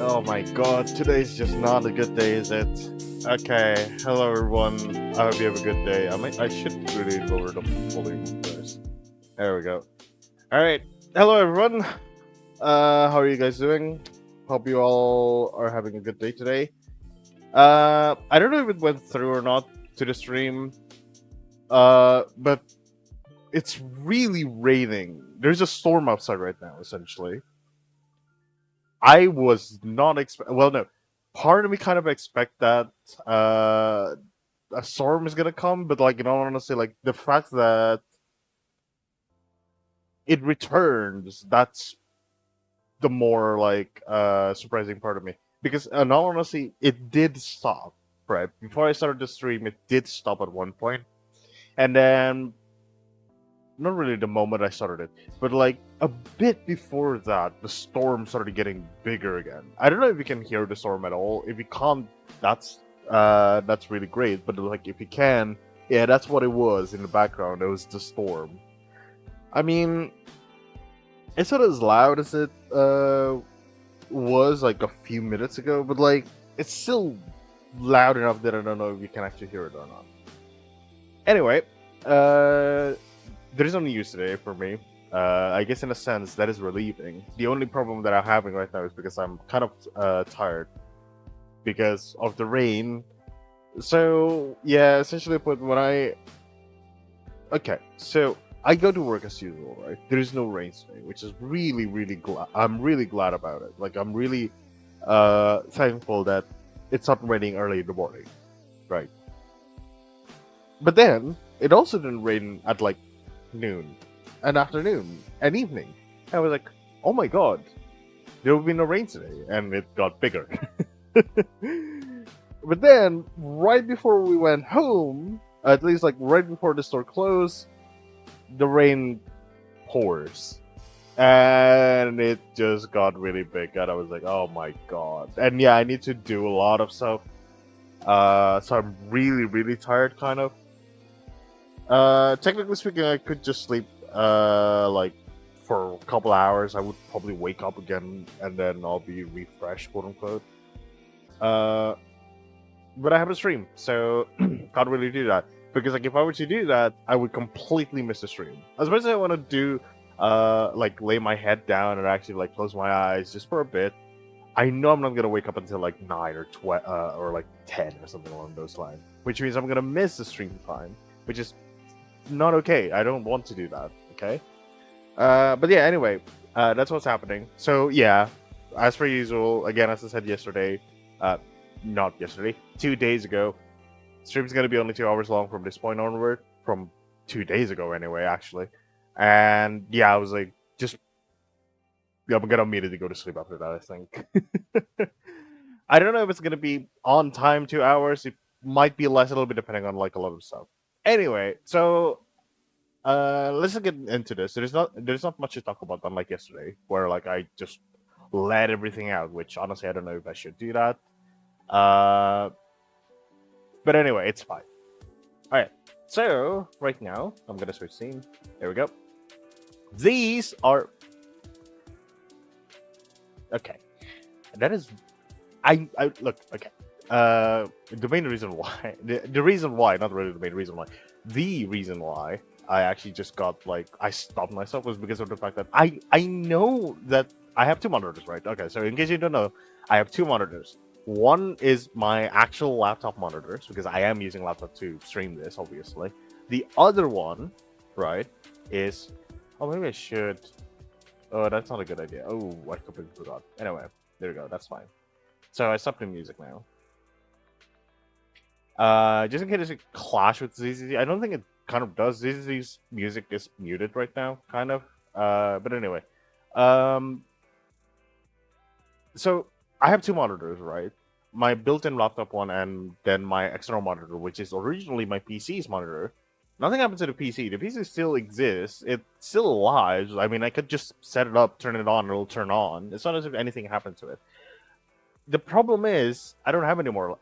Oh my god, today's just not a good day, is it? Okay, hello everyone. I hope you have a good day. I should really lower the volume first. There we go. Alright, hello everyone. How are you guys doing? Hope you all are having a good day today. I don't know if it went through or not to the stream. But it's really raining. There's a storm outside right now, essentially. I was not well, no. Part of me kind of expect that a storm is gonna come, but like, in all honesty, like the fact that it returns, that's the more like surprising part of me. Because in all honesty, it did stop. Right before I started the stream, it did stop at one point, and then not really the moment I started it, but like a bit before that, the storm started getting bigger again. I don't know if you can hear the storm at all. If you can't, that's really great. But like if you can, yeah, that's what it was in the background. It was the storm. I mean, it's not as loud as it was like a few minutes ago, but like it's still loud enough that I don't know if you can actually hear it or not. Anyway, there is no news today for me. I guess in a sense that is relieving. The only problem that I'm having right now is because I'm kind of tired because of the rain. So yeah, essentially put okay, so I go to work as usual, right? There is no rain today, which is really glad. I'm really glad about it. Like I'm really thankful that it's not raining early in the morning, right? But then it also didn't rain at like noon, and afternoon, and evening. I was like, oh my god, there will be no rain today, and it got bigger. But then, right before we went home, at least like right before the store closed, the rain pours. And it just got really big, and I was like, oh my god. And yeah, I need to do a lot of stuff. So I'm really tired, kind of. Technically speaking, I could just sleep, like, for a couple hours. I would probably wake up again, and then I'll be refreshed, quote unquote. But I have a stream, so can't really do that. Because, like, if I were to do that, I would completely miss the stream. As much as I want to do, like, lay my head down and actually, like, close my eyes just for a bit, I know I'm not gonna wake up until, like, 9 or 12, or, like, 10 or something along those lines. Which means I'm gonna miss the stream time, which is not okay. I don't want to do that, okay? But yeah, anyway, that's what's happening. So yeah, as per usual, again, as I said yesterday, not yesterday, 2 days ago, stream's gonna be only 2 hours long from this point onward, from 2 days ago anyway, actually. And yeah, I was like, I'm gonna immediately go to sleep after that, I think. I don't know if it's gonna be on time 2 hours. It might be less, a little bit depending on like a lot of stuff. Anyway, so let's get into this. There's not much to talk about unlike yesterday, where like I just let everything out, which honestly I don't know if I should do that. But anyway, it's fine. Alright. So right now I'm gonna switch scene. There we go. These are okay. That is I look, okay. The main reason why, the reason why, not really the main reason why, the reason why I actually just got like I stopped myself was because of the fact that I know that I have two monitors, right? Okay, so in case you don't know, I have two monitors. One is my actual laptop monitors because I am using laptop to stream this, obviously. The other one, right, is maybe I should. Oh, that's not a good idea. Oh, I completely forgot. Anyway, there we go. That's fine. So I stopped the music now. Just in case it clash with ZZZ. I don't think it kind of does. ZZZ's music is muted right now, kind of. But anyway. So I have two monitors, right? My built-in laptop one and then my external monitor, which is originally my PC's monitor. Nothing happened to the PC. The PC still exists. It's still alive. I mean, I could just set it up, turn it on, and it'll turn on. It's not as if anything happened to it. the problem is I don't have any more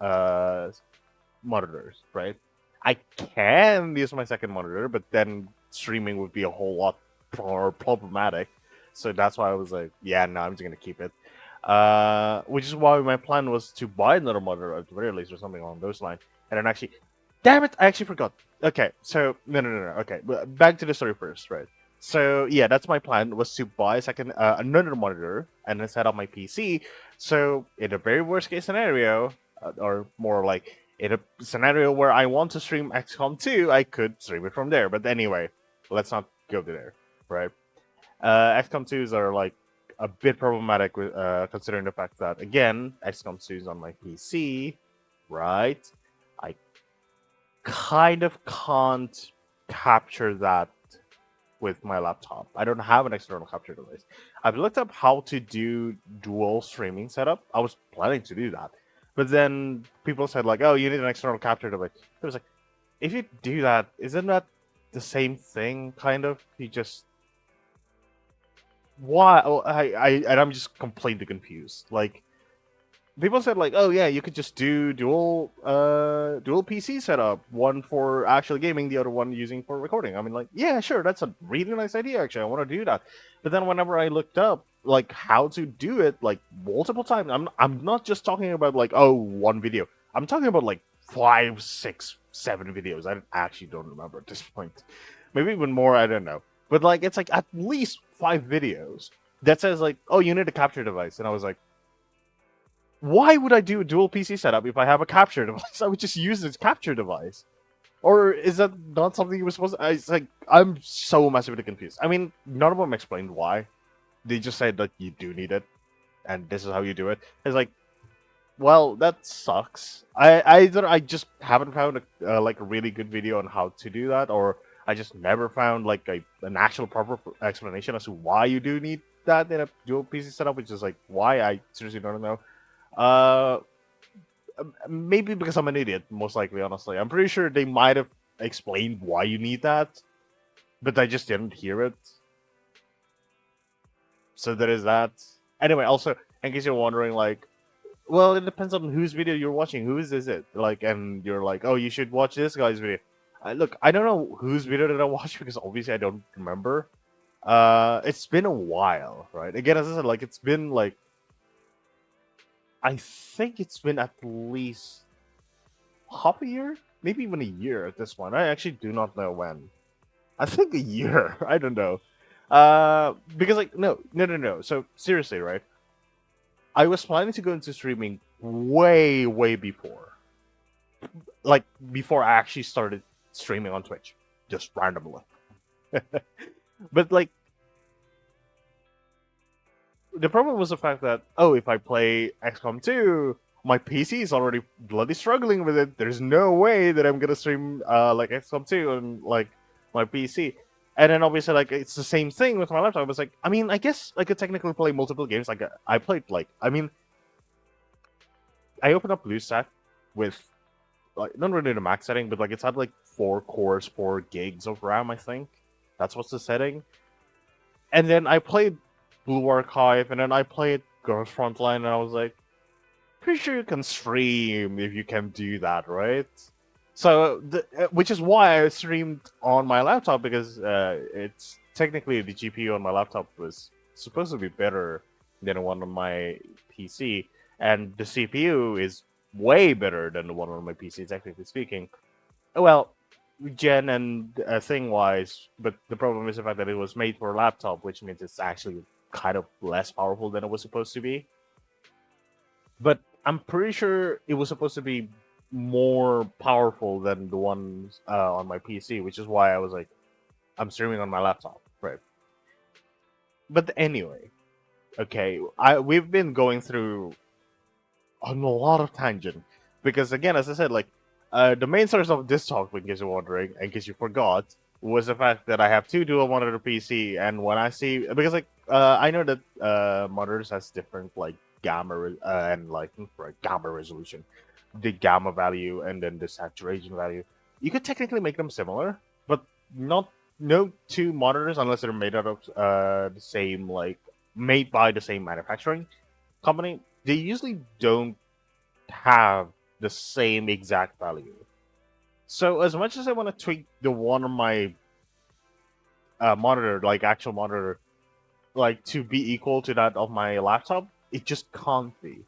monitors, right? I can use my second monitor, but then streaming would be a whole lot more problematic. So that's why I was like, yeah, no, I'm just gonna keep it. Which is why my plan was to buy another monitor at the very least, or something along those lines. And then actually, damn it, I actually forgot. Okay, so no. Okay, but back to the story first, right? So yeah, that's my plan, was to buy a second another monitor and then set up my PC. So in a very worst case scenario, or more like in a scenario where I want to stream XCOM 2, I could stream it from there. But anyway, let's not go to there, right? XCOM 2s are like a bit problematic with considering the fact that again, XCOM 2 is on my PC, right? I kind of can't capture that with my laptop. I don't have an external capture device. I've looked up how to do dual streaming setup. I was planning to do that. But then people said like, oh, you need an external capture device. It was like, if you do that, isn't that the same thing, kind of? You just why? Oh, and I'm just completely confused. Like, people said like, oh yeah, you could just do dual PC setup, one for actual gaming, the other one using for recording. I mean, like, yeah, sure, that's a really nice idea. Actually, I want to do that. But then whenever I looked up like how to do it, like multiple times, I'm not just talking about like, oh, one video. I'm talking about like 5, 6, 7 videos. I actually don't remember at this point. Maybe even more. I don't know. But like, it's like at least 5 videos that says like, oh, you need a capture device, and I was like, why would I do a dual PC setup if I have a capture device? I would just use this capture device. Or is that not something you were supposed to? It's like, I'm so massively confused. I mean, none of them explained why. They just said that you do need it, and this is how you do it. It's like, well, that sucks. I just haven't found like a really good video on how to do that, or I just never found like an actual proper explanation as to why you do need that in a dual PC setup, which is like why I seriously don't know. Uh, Maybe because I'm an idiot, most likely, honestly. I'm pretty sure they might have explained why you need that, but I just didn't hear it. So there is that. Anyway, also, in case you're wondering, like, well, it depends on whose video you're watching. Whose is it? Like, and you're like, oh, you should watch this guy's video. Look, I don't know whose video did I watch because obviously I don't remember. It's been a while, right? Again, as I said, like, it's been like, I think it's been at least half a year, maybe even a year at this point. I actually do not know when. I think a year. I don't know. Because like no. So seriously, right? I was planning to go into streaming way before, like before I actually started streaming on Twitch, just randomly. But like, the problem was the fact that, oh, if I play XCOM 2, my PC is already bloody struggling with it. There's no way that I'm gonna stream like XCOM 2 on like my PC. And then obviously like it's the same thing with my laptop. I was like, I mean, I guess I could technically play multiple games. Like I played like, I mean, I opened up BlueStack with like not really the max setting, but like it's had like 4 cores, 4 gigs of RAM. I think that's what's the setting. And then I played Blue Archive, and then I played Girls Frontline, and I was like, pretty sure you can stream if you can do that, right? So, which is why I streamed on my laptop, because it's technically the GPU on my laptop was supposed to be better than the one on my PC, and the CPU is way better than the one on my PC, technically speaking. Well, gen and thing wise, but the problem is the fact that it was made for a laptop, which means it's actually kind of less powerful than it was supposed to be. But I'm pretty sure it was supposed to be more powerful than the ones on my PC, which is why I was like, I'm streaming on my laptop, right? But anyway, okay, we've been going through a lot of tangent because again, as I said, like the main source of this talk, in case you're wondering, in case you forgot, was the fact that I have 2 dual monitor PC, and when I see, because like I know that monitors has different like gamma and like right, gamma resolution, the gamma value, and then the saturation value. You could technically make them similar, but no 2 monitors unless they're made out of the same like made by the same manufacturing company. they usually don't have the same exact value. So as much as I want to tweak the one on my monitor, like actual monitor, like to be equal to that of my laptop, it just can't be.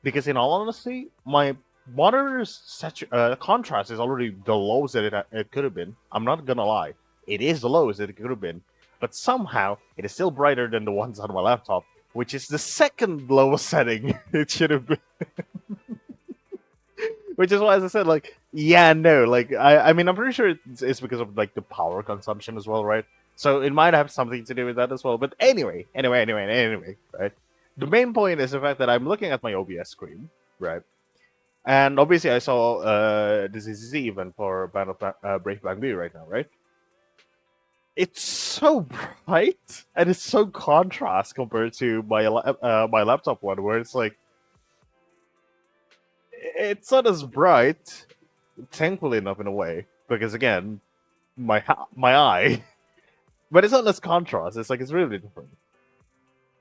Because in all honesty, my monitor's contrast is already the lowest that it could have been. I'm not gonna lie, it is the lowest that it could have been, but somehow it is still brighter than the ones on my laptop, which is the second lowest setting it should have been. Which is why, as I said, like, yeah, no, like, I mean, I'm pretty sure it's because of like the power consumption as well, right? So it might have something to do with that as well. But anyway, right? The main point is the fact that I'm looking at my OBS screen, right? And obviously, I saw the ZZZ event for Battle Brave Bang B right now, right? It's so bright and it's so contrast compared to my laptop one, where it's like it's not as bright, thankfully enough in a way, because again, my eye, but it's not as contrast. It's like it's really different.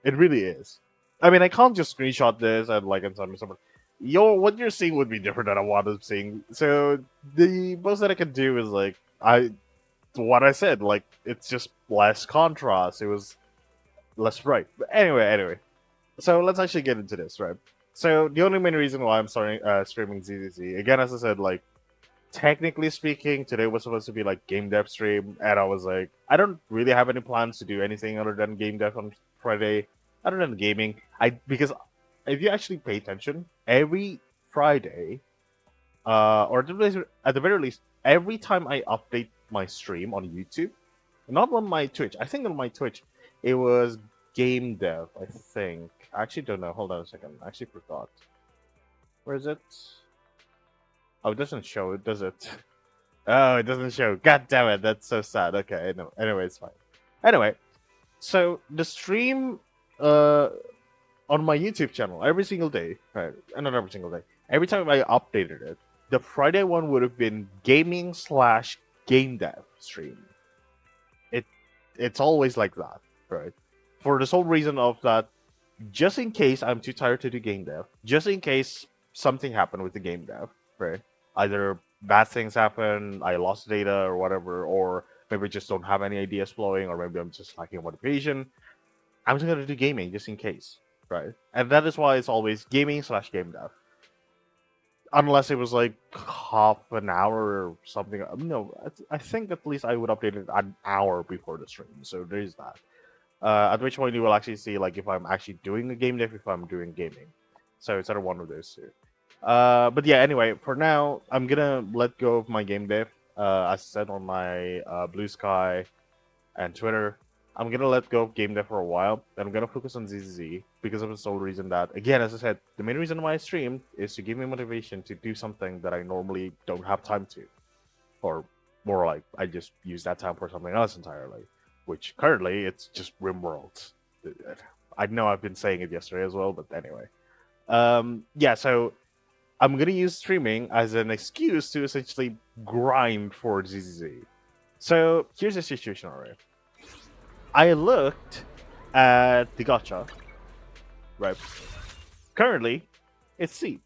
It really is. I mean, I can't just screenshot this and like and something. What you're seeing would be different than what I'm seeing. So the most that I can do is like what I said, like it's just less contrast. It was less bright. But anyway. So let's actually get into this, right? So the only main reason why I'm starting streaming ZZZ, again, as I said, like technically speaking, today was supposed to be like game dev stream, and I was like, I don't really have any plans to do anything other than game dev on Friday, other than gaming. Because if you actually pay attention, every Friday, or at the very least, every time I update my stream on YouTube, not on my Twitch, I think on my Twitch, it was game dev, I think. I actually don't know. Hold on a second. I actually forgot. Where is it? Oh, it doesn't show it, does it? Oh, it doesn't show. God damn it. That's so sad. Okay, no. Anyway, it's fine. Anyway, so the stream on my YouTube channel every single day, right? Not every single day. Every time I updated it, the Friday one would have been gaming/game dev stream. It's always like that, right? For the sole reason of that, just in case I'm too tired to do game dev, just in case something happened with the game dev, right? Either bad things happen, I lost data or whatever, or maybe I just don't have any ideas flowing, or maybe I'm just lacking motivation. I'm just gonna do gaming just in case, right? And that is why it's always gaming/game dev. Unless it was like half an hour or something. No, I think at least I would update it an hour before the stream. So there is that. At which point you will actually see like if I'm actually doing a game dev, if I'm doing gaming. So it's either one of those two. But yeah, anyway, for now, I'm gonna let go of my game dev. As I said on my Blue Sky and Twitter, I'm gonna let go of game dev for a while. And I'm gonna focus on ZZZ because of the sole reason that, again, as I said, the main reason why I stream is to give me motivation to do something that I normally don't have time to, or more like I just use that time for something else entirely. Which currently it's just RimWorld. I know I've been saying it yesterday as well, but anyway. Yeah, so I'm gonna use streaming as an excuse to essentially grind for ZZZ. So here's the situation, alright. I looked at the gacha, right? Currently, it's Seed.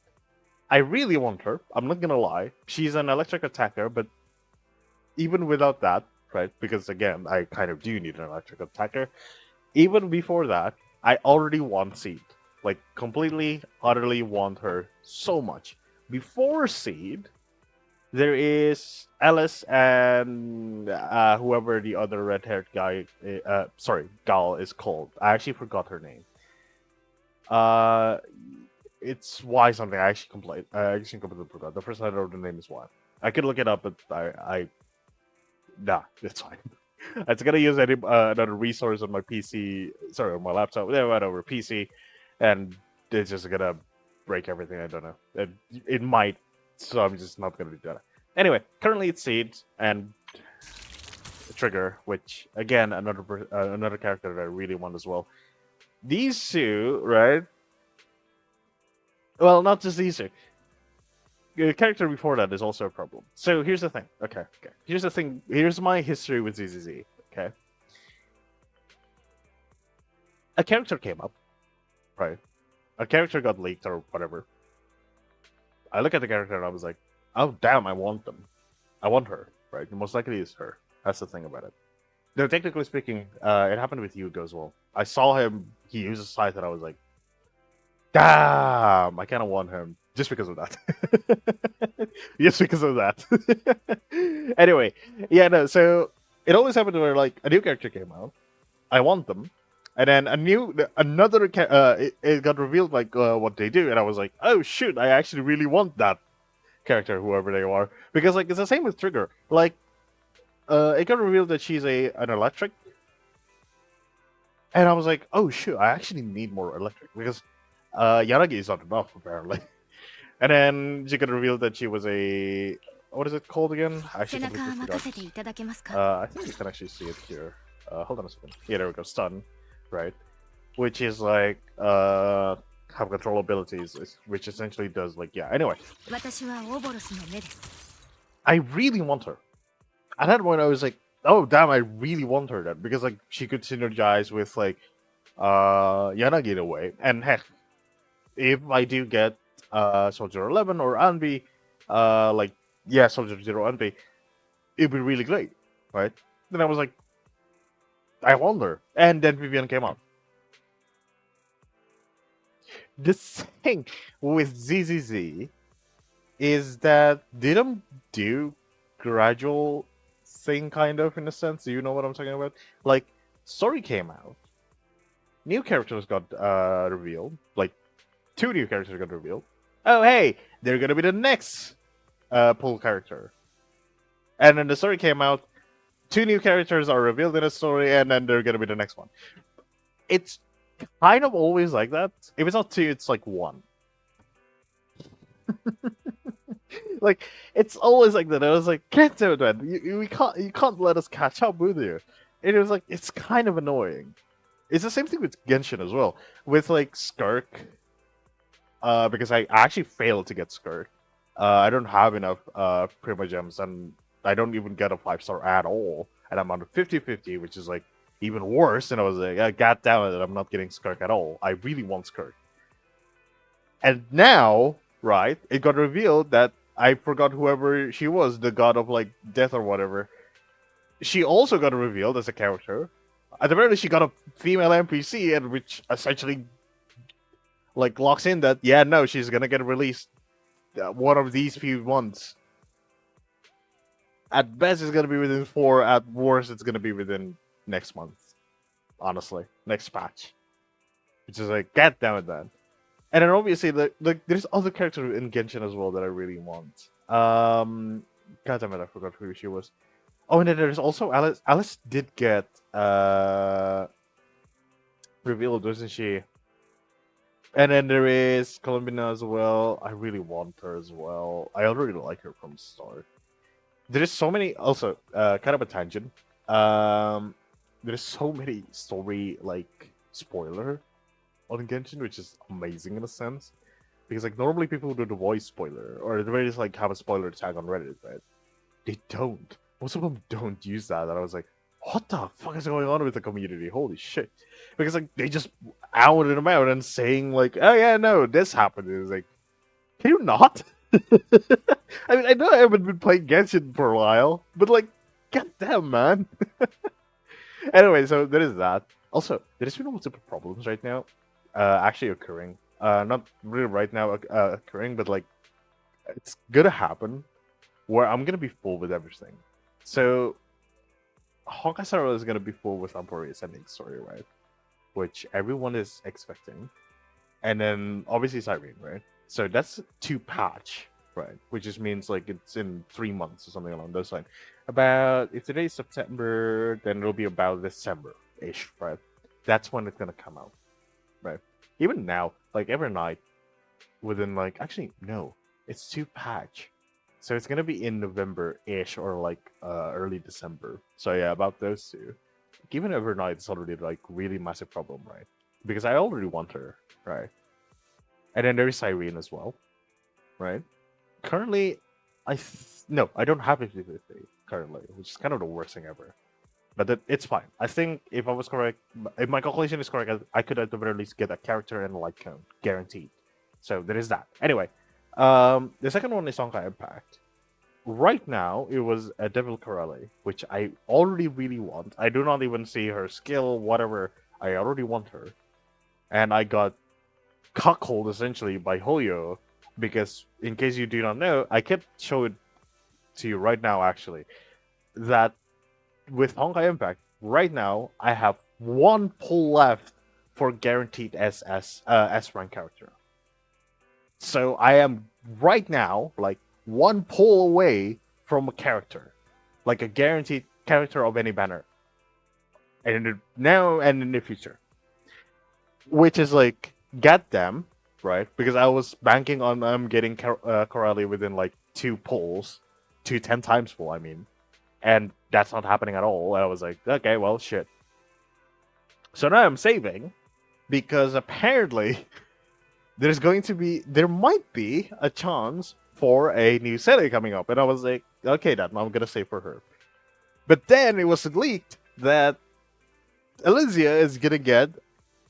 I really want her. I'm not gonna lie. She's an electric attacker, but even without that, right? Because again, I kind of do need an electric attacker. Even before that, I already want Seed. Like, completely, utterly want her so much. Before Seed, there is Alice and whoever the other red-haired guy, gal is called. I actually forgot her name. It's Y something. I actually completely forgot. The first letter of the name is Y. I could look it up, but nah, it's fine. It's gonna use another resource on my PC. Sorry, on my laptop. Yeah, whatever, PC, and it's just gonna break everything. I don't know. It might, so I'm just not gonna do that. Anyway, currently it's Seed and Trigger, which again another character that I really want as well. These two, right? Well, not just these two. The character before that is also a problem. So here's the thing. Okay. Here's the thing. Here's my history with ZZZ. Okay. A character came up, right? a character got leaked or whatever. I look at the character and I was like, oh damn, I want them. I want her, right? Most likely it's her. That's the thing about it. Though technically speaking, it happened with Yugo as well. I saw him, he used a scythe and I was like, damn, I kind of want him just because of that. Just because of that. Anyway, yeah, no, so it always happened where like a new character came out. I want them. And then it got revealed like what they do, and I was like, oh shoot, I actually really want that character, whoever they are, because like it's the same with Trigger. Like, it got revealed that she's an electric, and I was like, oh shoot, I actually need more electric because Yanagi is not enough apparently. And then she got revealed that she was a what is it called again? I actually completely forgot. I think you can actually see it here. Hold on a second. Yeah, there we go. Stun, right? Which is like have control abilities, which essentially does like yeah. Anyway, I really want her. At that point, I was like, oh damn, I really want her then because like she could synergize with like Yanagi in a way. And heck, if I do get Soldier 11 or Anbi, like yeah, Soldier 0 Anbi, it'd be really great, right? Then I was like, I want her, and then Vivian came out. The thing with ZZZ is that they don't do gradual thing, kind of, in a sense. Do you know what I'm talking about? Like, Story came out, new characters got revealed, like 2 new characters got revealed. Oh hey, they're gonna be the next pull character. And then the story came out, 2 new characters are revealed in a story, and then they're gonna be the next one. It's kind of always like that. If it's not 2, it's like 1. Like it's always like that. I was like, can't do it, man. You can't let us catch up with you. And it was like it's kind of annoying. It's the same thing with Genshin as well. With like Skirk, because I actually failed to get Skirk. I don't have enough Prima Gems, and I don't even get a 5-star at all. And I'm on a 50-50, which is like even worse. And I was like, God damn it, I'm not getting Skirk at all. I really want Skirk. And now, right, it got revealed that I forgot whoever she was, the god of like death or whatever. She also got revealed as a character. At the very least, she got a female NPC, and which essentially like locks in that yeah, no, she's gonna get released one of these few months. At best, it's gonna be within 4. At worst, it's gonna be within next month. Honestly, next patch. Which is like, god damn it, man. And then obviously, there's other characters in Genshin as well that I really want. God damn it, I forgot who she was. Oh, and then there's also Alice. Alice did get revealed, wasn't she? And then there is Columbina as well. I really want her as well. I already like her from the start. There's so many. Also, kind of a tangent. There's so many story like spoiler on Genshin, which is amazing in a sense, because like normally people do the voice spoiler or they just like have a spoiler tag on Reddit, right? They don't. Most of them don't use that, and I was like, what the fuck is going on with the community? Holy shit! Because like they just outed them out and saying like, oh yeah, no, this happened. It's like, can you not? I mean, I know I haven't been playing Genshin for a while, but like, goddamn, man. Anyway, so there is that. Also, there's been multiple problems right now, actually occurring. Not really right now occurring, but like, it's gonna happen where I'm gonna be full with everything. So, Honkai Star Rail is gonna be full with Ampori Ascending story, right? Which everyone is expecting, and then obviously Cyrene, right? So that's 2 patch, right? Which just means like it's in 3 months or something along those lines. About if today's September, then it'll be about December-ish, right? That's when it's gonna come out, right? Even now, like every night, within like actually no, it's 2 patch, so it's gonna be in November-ish or like early December. So yeah, about those 2. Even every night, it's already like really massive problem, right? Because I already want her, right? And then there is Cyrene as well, right? Currently, no, I don't have 50-50 currently, which is kind of the worst thing ever. but it's fine. I think if I was correct, if my calculation is correct, I could at the very least get a character and a light cone guaranteed. So there is that. Anyway, the second one is Honkai Impact. Right now, it was a Devil Corelli, which I already really want. I do not even see her skill, whatever. I already want her, and I got cuckolded essentially by Hoyo because, in case you do not know, I kept showing to you right now actually that with Honkai Impact right now I have one pull left for guaranteed S rank character. So I am right now like one pull away from a character, like a guaranteed character of any banner, and now and in the future, which is like goddamn right because I was banking on getting Corelli within like 2 pulls, 10 times pull. I mean, and that's not happening at all. I was like, okay, well, shit. So now I'm saving because apparently there might be a chance for a new serie coming up, and I was like, okay, then I'm gonna save for her. But then it was leaked that Elysia is gonna get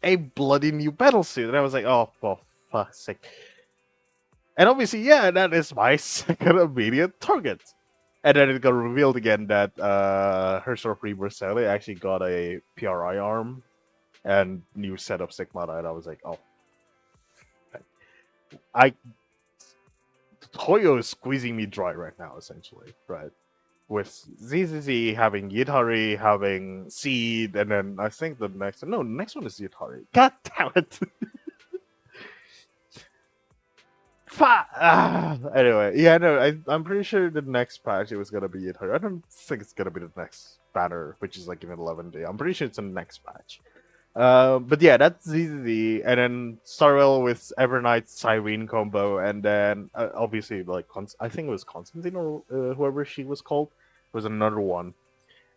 a bloody new battle suit, and I was like, oh, for fuck's sake. And obviously, yeah, that is my second immediate target. And then it got revealed again that her sort of Rebirth Sally actually got a PRI arm and new set of Stigmata, and I was like, oh. Toyo is squeezing me dry right now, essentially, right? With ZZZ having Yidhari, having Seed, and then I think the next one is Yidhari. God damn it! Anyway, yeah, no, I'm pretty sure the next patch it was gonna be Yidhari. I don't think it's gonna be the next banner, which is like in 11 day. I'm pretty sure it's the next patch. But yeah, that's ZZZ, and then Starwell with Evernight Cyrene combo, and then obviously like I think it was Constantine or whoever she was called was another one,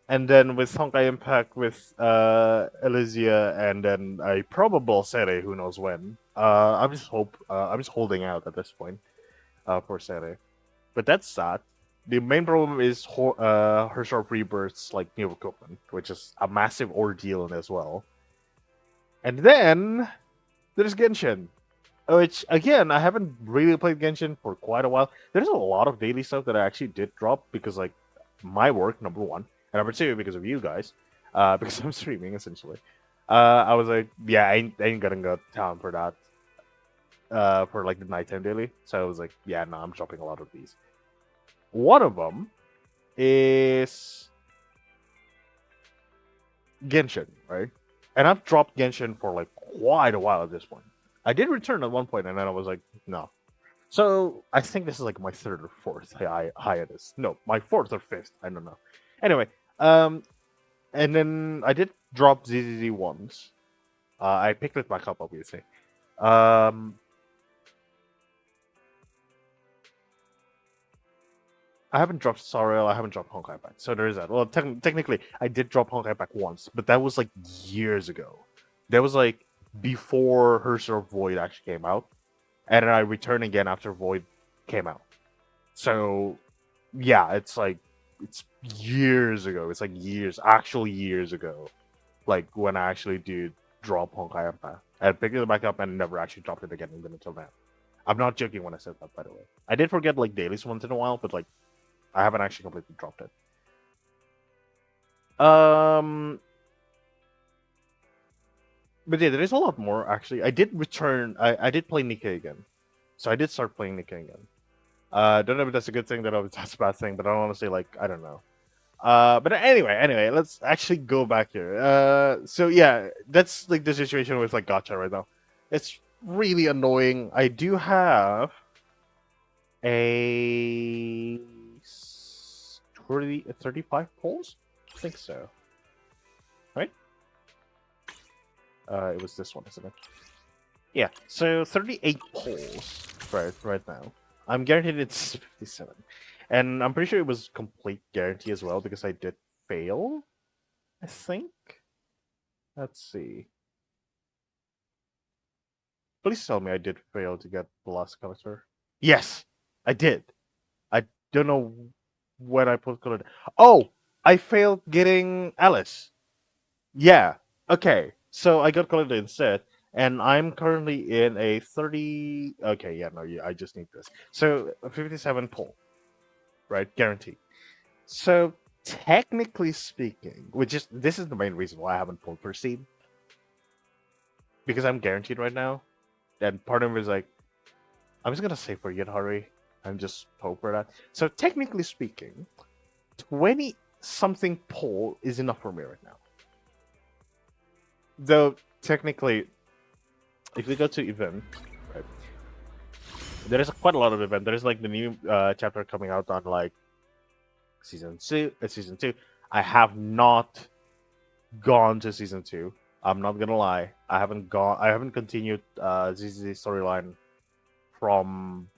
and then with Honkai Impact with Elysia, and then a probable Sere, who knows when. I'm just holding out at this point for Sere, but that's sad. The main problem is her sharp rebirths like new equipment, which is a massive ordeal as well. And then there's Genshin, which again I haven't really played Genshin for quite a while. There's a lot of daily stuff that I actually did drop because like my work, number one, and number two because of you guys, because I'm streaming essentially. I was like, yeah, I ain't gonna go down for that, for like the nighttime daily. So I was like, yeah, no, I'm dropping a lot of these. One of them is Genshin, right? And I've dropped Genshin for like quite a while at this point. I did return at one point, and then I was like, no. So I think this is like my third or fourth hiatus. No, my fourth or fifth. I don't know. Anyway, and then I did drop ZZZ once. I picked it back up, obviously. I haven't dropped Sorrel, I haven't dropped Honkai Impact. So there is that. Well, technically, I did drop Honkai Impact once, but that was like years ago. That was like before Herser of Void actually came out. And then I returned again after Void came out. So, yeah, it's years ago. It's like actual years ago. Like when I actually did drop Honkai Impact. I picked it back up and never actually dropped it again even until now. I'm not joking when I said that, by the way. I did forget like dailies once in a while, but like I haven't actually completely dropped it. But yeah, there is a lot more actually. I did return. I did play Nikkei again, so I did start playing Nikkei again. Don't know if that's a good thing, that's a bad thing, but I don't want to say like I don't know. But anyway, let's actually go back here. So yeah, that's like the situation with like gacha right now. It's really annoying. I do have a 35 polls? I think so. Right? It was this one, isn't it? Yeah, so 38 polls right now. I'm guaranteed it's 57. And I'm pretty sure it was complete guarantee as well because I did fail, I think. Let's see. Please tell me I did fail to get the last collector. Yes, I did. I don't know when I put color. Oh, I failed getting Alice. Yeah. Okay. So I got Coletta instead, and I'm currently in a 30. Okay. Yeah. No. Yeah. I just need this. So a 57 pull, right? Guaranteed. So technically speaking, which is this is the main reason why I haven't pulled Proceed, because I'm guaranteed right now. And part of me is like, I'm just gonna say for Yidhari. I'm just hope for that. So technically speaking, 20 something pull is enough for me right now. Though technically, if we go to event, right, there is quite a lot of event. There is like the new chapter coming out on like season two. Season two. I have not gone to season two. I'm not gonna lie. I haven't gone. I haven't continued ZZZ storyline from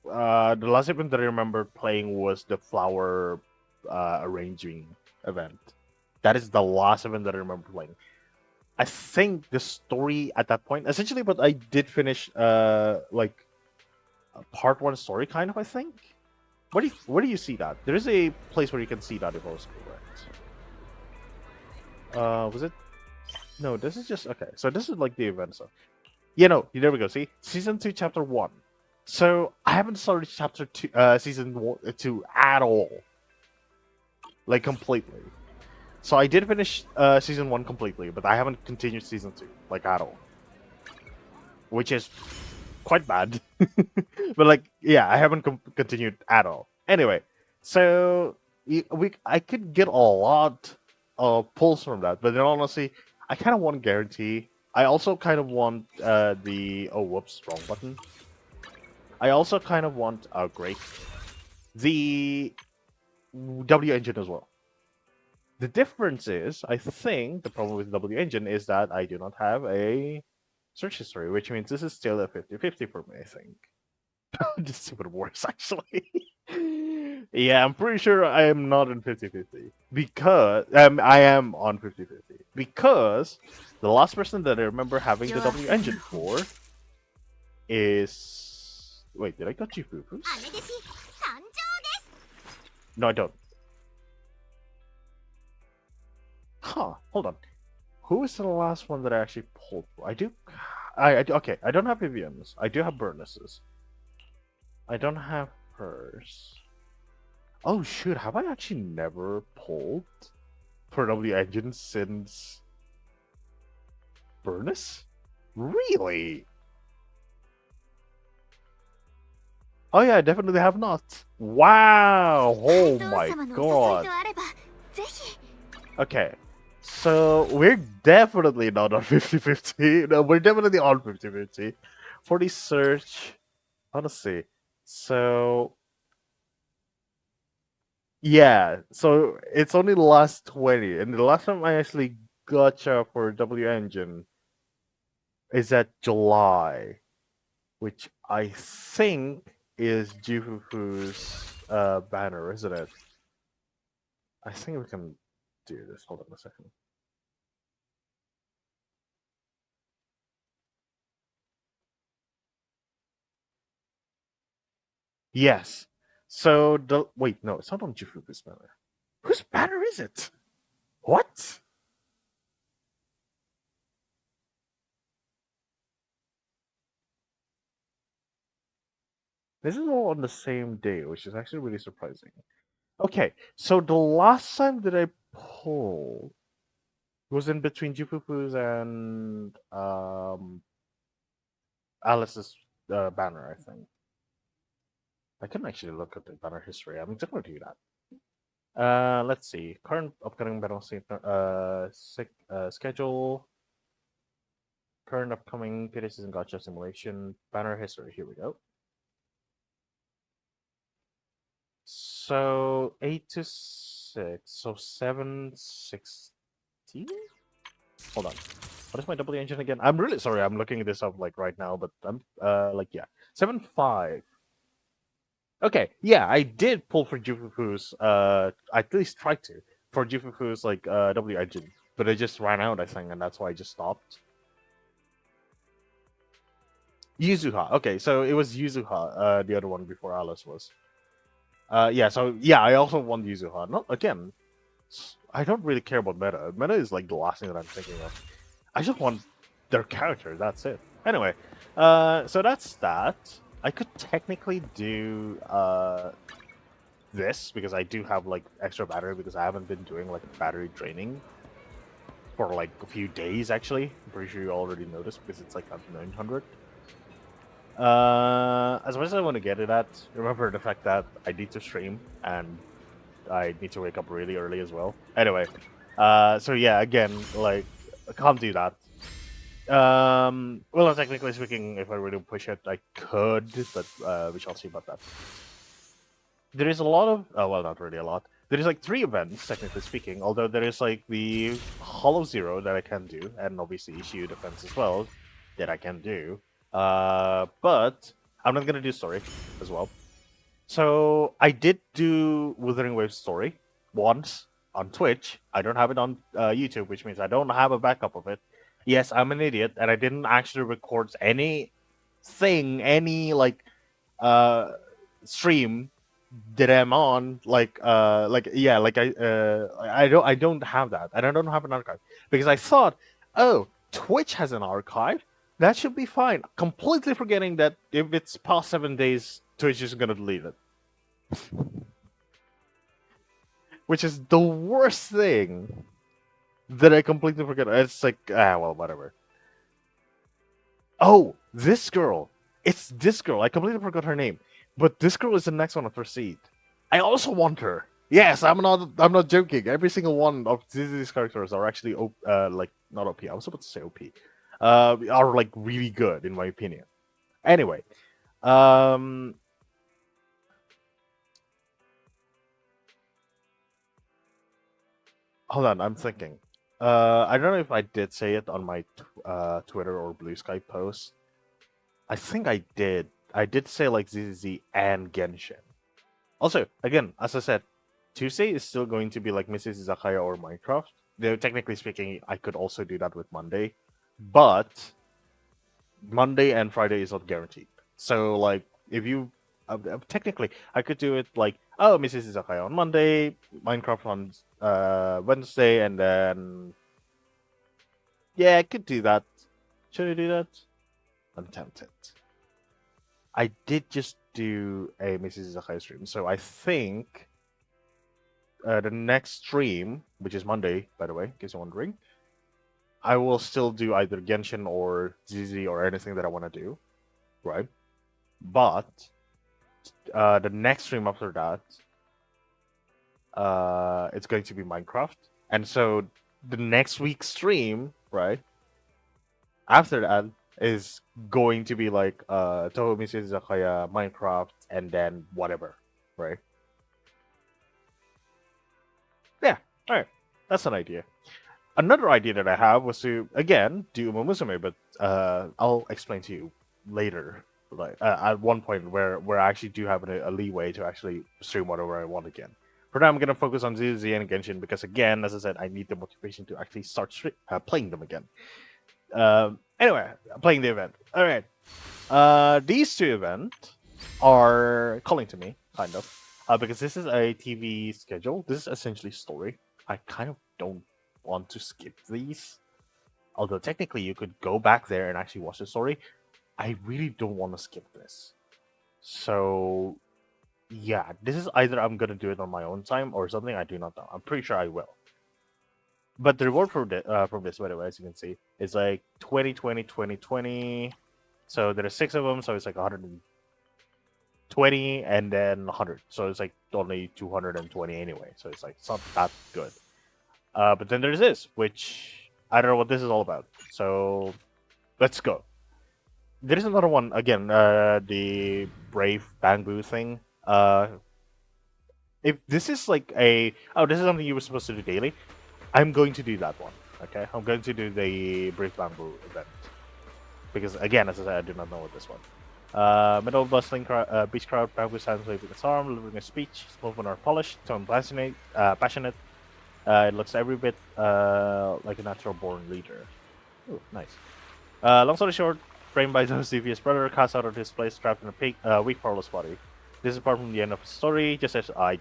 the last event that I remember playing was the flower arranging event. That is the last event that I remember playing. I think the story at that point, essentially, but I did finish like a part one story kind of. I think. Where do you see that? There is a place where you can see that if I was correct. Was it? No, this is just okay. So this is like the event stuff. Yeah, no, there we go. See, season two, chapter one. So I haven't started chapter two, season two at all, like completely. So I did finish season one completely, but I haven't continued season two like at all, which is quite bad. But like, yeah, I haven't continued at all. Anyway, so I could get a lot of pulls from that, but then honestly, I kind of want guarantee. I also kind of want the whoops, wrong button. I also kind of want great the W engine as well. The difference is, I think, the problem with W engine is that I do not have a search history, which means this is still a 50-50 for me, I think. This is even worse, actually. Yeah, I'm pretty sure I am not in 50-50. Because, I am on 50-50. Because the last person that I remember having the W engine for is... Wait, did I got you Fufus? No, I don't. Huh, hold on. Who is the last one that I actually pulled for? I do... okay, I don't have Vivian's. I do have Burness's. I don't have hers. Oh shoot, have I actually never pulled for W engine since Burness? Really? Oh yeah, I definitely have not. Wow! Oh my god. Okay, so we're definitely not on 50-50. No, we're definitely on 50-50. For the search, honestly. So yeah, so it's only the last 20, and the last time I actually gotcha for W engine is at July, which I think is Jifufu's banner, isn't it? I think we can do this. Hold on a second. Yes. So the wait, no, it's not on Jifufu's banner. Whose banner is it? What? This is all on the same day, which is actually really surprising. Okay, so the last time that I pulled was in between Jifufu's and Alice's banner, I think. I can actually look at the banner history. I'm just going to do that. Let's see. Current upcoming battle schedule. Current upcoming PD season gotcha simulation. Banner history. Here we go. So 8 to 6. So 7-16? Hold on. What is my W engine again? I'm really sorry. I'm looking this up like right now, but I'm like yeah. 7-5. Okay, yeah, I did pull for Jufufu's at least tried to for Jufufu's like W engine, but it just ran out, I think, and that's why I just stopped. Yuzuha. Okay, so it was Yuzuha, the other one before Alice was. Yeah. So yeah, I also want Yuzuha. Not again. I don't really care about meta. Meta is like the last thing that I'm thinking of. I just want their character. That's it. Anyway, so that's that. I could technically do this because I do have like extra battery because I haven't been doing like battery draining for like a few days actually. I'm pretty sure you already noticed because it's like at 900. As much as I want to get it at, remember the fact that I need to stream and I need to wake up really early as well. Anyway, so yeah, again, like I can't do that. Well, technically speaking, if I really push it, I could, but we shall see about that. There is a lot of, well, not really a lot. There is like 3 events, technically speaking, although there is like the Hollow Zero that I can do, and obviously Issue Defense as well that I can do. But I'm not gonna do story as well. So I did do Wuthering Waves story once on Twitch. I don't have it on YouTube, which means I don't have a backup of it. Yes, I'm an idiot, and I didn't actually record any like stream that I'm on, like yeah, like I don't have that, and I don't have an archive because I thought, oh, Twitch has an archive, that should be fine. Completely forgetting that if it's past 7 days, Twitch is gonna delete it, which is the worst thing that I completely forget. It's like well, whatever. Oh, this girl. It's this girl. I completely forgot her name. But this girl is the next one on Proceed. I also want her. Yes, I'm not joking. Every single one of these characters are actually like not OP. I was about to say OP. Are like really good in my opinion. Anyway, hold on, I'm thinking. I don't know if I did say it on my Twitter or Blue Sky post. I think I did. I did say like ZZZ and Genshin. Also, again, as I said, Tuesday is still going to be like Mrs. Izakaya or Minecraft. Though technically speaking, I could also do that with Monday, but Monday and Friday is not guaranteed. So like, if you technically, I could do it like, oh, Mrs. Izakaya on Monday, Minecraft on Wednesday, and then yeah, I could do that. Should I do that? I'm tempted. I did just do a Mrs. Izakaya stream, so I think the next stream, which is Monday, by the way, in case you're wondering, I will still do either Genshin or ZZ or anything that I want to do, right? But the next stream after that, it's going to be Minecraft, and so the next week's stream, right? After that is going to be like Toho Mrs. Izakaya, Minecraft, and then whatever, right? Yeah, alright. That's an idea. Another idea that I have was to again do Umamusume, but I'll explain to you later. Like at one point where I actually do have a leeway to actually stream whatever I want again. For now, I'm gonna focus on ZZZ and Genshin because again, as I said, I need the motivation to actually start playing them again. Anyway, playing the event. All right. These 2 events are calling to me, kind of, because this is a TV schedule. This is essentially story. I kind of don't want to skip these, although technically you could go back there and actually watch the story. I really don't want to skip this. So, yeah, this is either I'm gonna do it on my own time or something. I do not know. I'm pretty sure I will. But the reward from this, by the way, as you can see, is like 20, 20, 20, 20. So there are 6 of them, so it's like 120 and then 100. So it's like only 220 anyway. So it's like it's not that good. But then there's this, which I don't know what this is all about. So let's go. There is another one again. The Brave Bamboo thing. If this is like this is something you were supposed to do daily. I'm going to do that one. Okay, I'm going to do the Brave Bamboo event because, again, as I said, I do not know what this one. Middle bustling beach crowd, bamboo stands waving its arm, delivering a speech. Its movement are polished, tone passionate. It looks every bit like a natural-born leader. Ooh, nice. Long story short, framed by those devious brother, cast out of his place, trapped in a weak, powerless body. This is apart from the end of the story, just as I...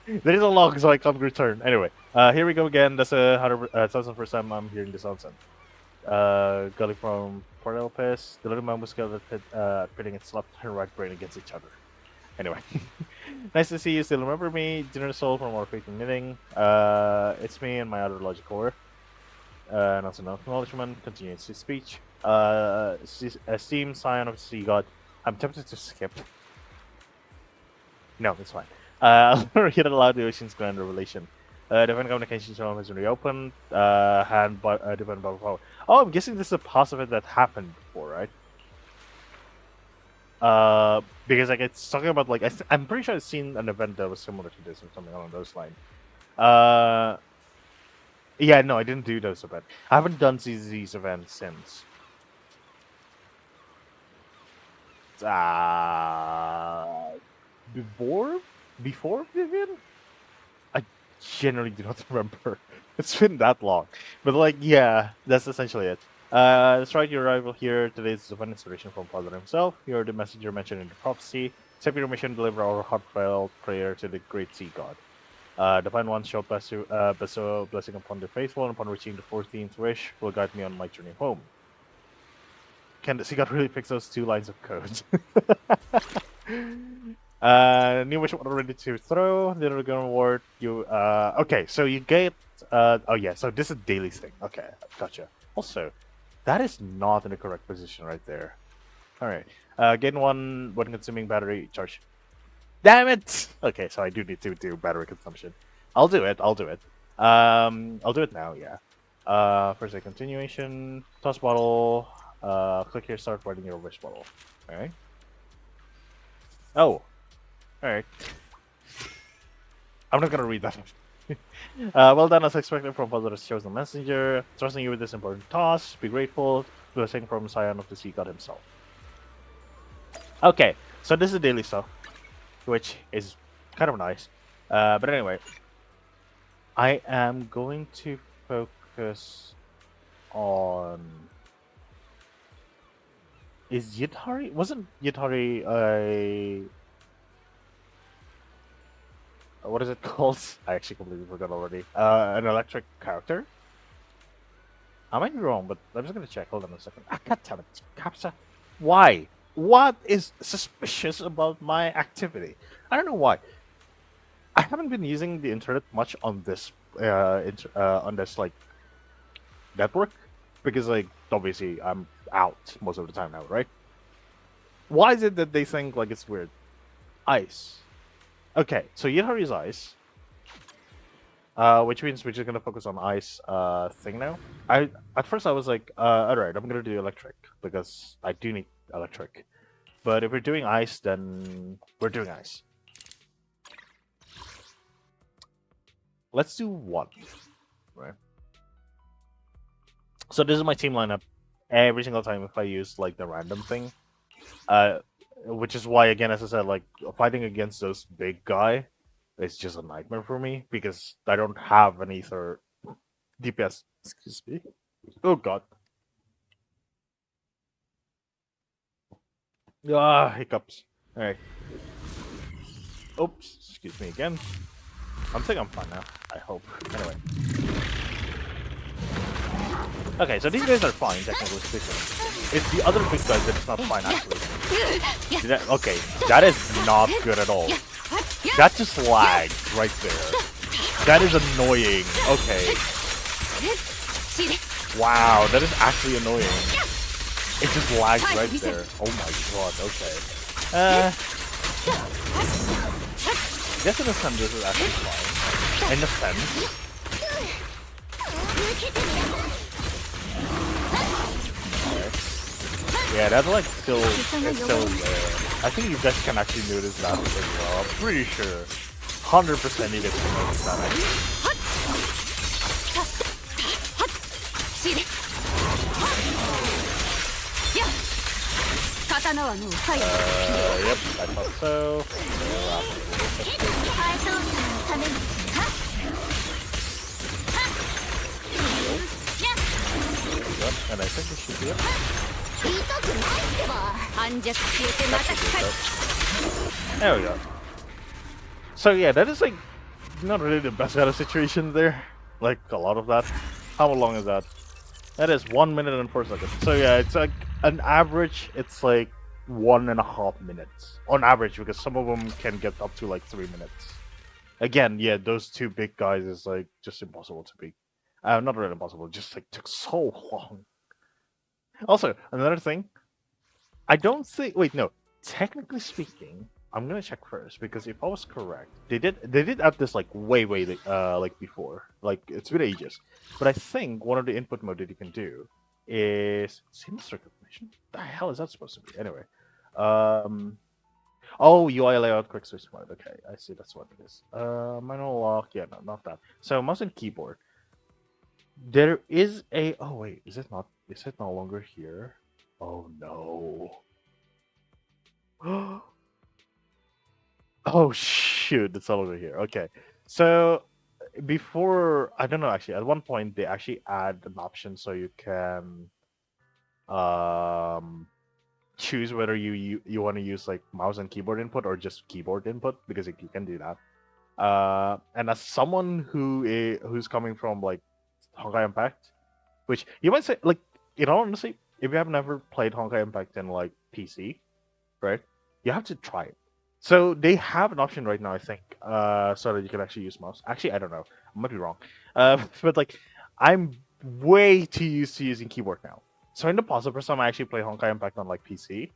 There is a log, so I can't return. Anyway, here we go again. That's a 1,000th time I'm hearing this nonsense. Going from Portal Piss, the little man was pitting its left and right brain against each other. Anyway, nice to see you still remember me. Dinner soul from our faith in knitting. It's me and my other logic core. Not enough acknowledgement. Continues his speech. Esteemed scion of the sea god. I'm tempted to skip. No, it's fine. I'll read it aloud. The ocean's grand revelation. Divine communication channel has been reopened. Divine bubble power. Oh, I'm guessing this is a past event that happened before, right? Because like it's talking about like I'm pretty sure I've seen an event that was similar to this or something along those lines. Yeah, no, I didn't do those events. I haven't done ZZZ's events since. Before Vivian? I generally do not remember. It's been that long. But like, yeah, that's essentially it. That's right, your arrival here today is an inspiration from Father himself. You're the messenger mentioned in the prophecy. Accept your mission, deliver our heartfelt prayer to the great sea god. Divine One shall bestow blessing upon the faithful, and upon reaching the 14th wish, will guide me on my journey home. Can the sea god really fix those 2 lines of code? New wish order ready to throw. Little gun reward. You okay, so you get oh yeah, so this is a daily thing. Okay, gotcha. Also, that is not in the correct position right there. Alright. Gain 1 when consuming battery charge. Damn it! Okay, so I do need to do battery consumption. I'll do it. I'll do it now, yeah. First a continuation. Toss bottle. Click here, start writing your wish bottle. Alright. Oh. Alright. I'm not gonna read that. Well done, as expected from Father's chosen messenger. Trusting you with this important task. Be grateful. Blessing from Scion of the Sea God himself. Okay, so this is daily stuff, which is kind of nice. But anyway, I am going to focus on... Is Yidhari? Wasn't Yidhari a... What is it called? I actually completely forgot already. An electric character? I might be wrong, but I'm just gonna check. Hold on a second. God damn it. Capsa. Why? What is suspicious about my activity? I don't know why. I haven't been using the internet much on this like network because like obviously I'm out most of the time now, right? Why is it that they think like it's weird? Ice. Okay, so Yidhari is ice. Which means we're just gonna focus on ice thing now. At first I was like, alright, I'm gonna do electric because I do need electric. But if we're doing ice, then we're doing ice. Let's do 1. Right. So this is my team lineup every single time if I use like the random thing. Which is why, again, as I said, like fighting against those big guy is just a nightmare for me because I don't have an ether DPS. Excuse me. Oh god. Ah, hiccups. Alright. Oops. Excuse me again. I'm thinking I'm fine now. I hope. Anyway. Okay, so these guys are fine, technically speaking. It's the other big guys that's not fine, actually. Okay, that is not good at all. That just lagged right there. That is annoying. Okay. Wow, that is actually annoying. It just lagged right there. Oh my god, okay. I guess in a sense this is actually fine. In a sense. Yeah, that's like still there. I think you guys can actually notice that as well. I'm pretty sure. 100% you guys can notice that actually. Yep, I thought so. And I think this should be it. There we go. So yeah, that is like not really the best kind of situation there. Like a lot of that. How long is that? That is 1 minute and 4 seconds. So yeah, it's like an average. It's like 1.5 minutes on average, because some of them can get up to like 3 minutes. Again, yeah, those two big guys is like just impossible to beat. Not really impossible. Just like took so long. Also, another thing. I don't think. Wait, no. Technically speaking, I'm gonna check first, because if I was correct, they did add this like way like before. Like it's been ages. But I think one of the input mode that you can do is seamless recognition. The hell is that supposed to be? Anyway. Oh, UI layout quick switch mode. Okay, I see, that's what it is. Manual lock, yeah, no, not that. So mouse and keyboard. There is a oh wait, is it no longer here? Oh no. Oh shoot, it's all over here. Okay. So before, I don't know, actually at one point they actually add an option so you can choose whether you want to use like mouse and keyboard input or just keyboard input, because you can do that. And as someone who's coming from like Honkai Impact, which you might say, like, in all honesty, if you have never played Honkai Impact in like PC, right, you have to try it. So they have an option right now, I think, so that you can actually use mouse. Actually, I don't know, I might be wrong, but like I'm way too used to using keyboard now. So in the past, the first time I actually play Honkai Impact on like PC,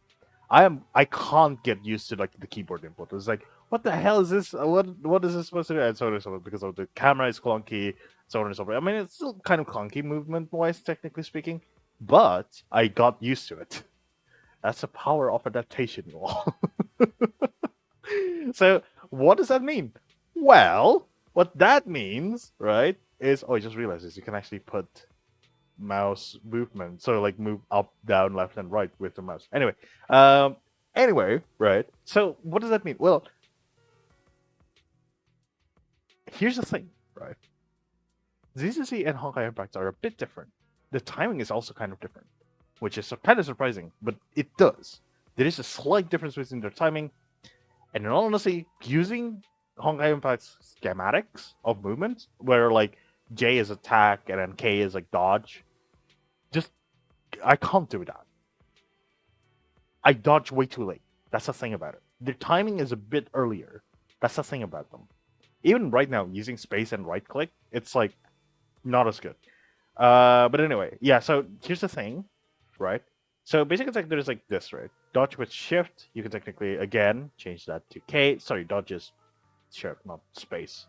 I can't get used to like the keyboard input. It's like, what the hell is this? What is this supposed to do? And so on and so forth, because of the camera is clunky, so on and so forth. I mean, it's still kind of clunky movement wise, technically speaking, but I got used to it. That's the power of adaptation, you all. So what does that mean? Well, what that means, right, is I just realized this. You can actually put mouse movement, so like move up, down, left, and right with the mouse. Anyway, right. So what does that mean? Well, here's the thing, right? ZZZ and Honkai Impact are a bit different. The timing is also kind of different, which is kind of surprising, but it does. There is a slight difference between their timing, and in all honesty, using Honkai Impact's schematics of movement, where like J is attack and then K is like dodge, just I can't do that. I dodge way too late. That's the thing about it. Their timing is a bit earlier. That's the thing about them. Even right now, using space and right click, it's like not as good. But anyway, yeah. So here's the thing, right? So basically, it's like there's like this, right? Dodge with shift. You can technically again change that to K. Sorry, dodge is shift, not space.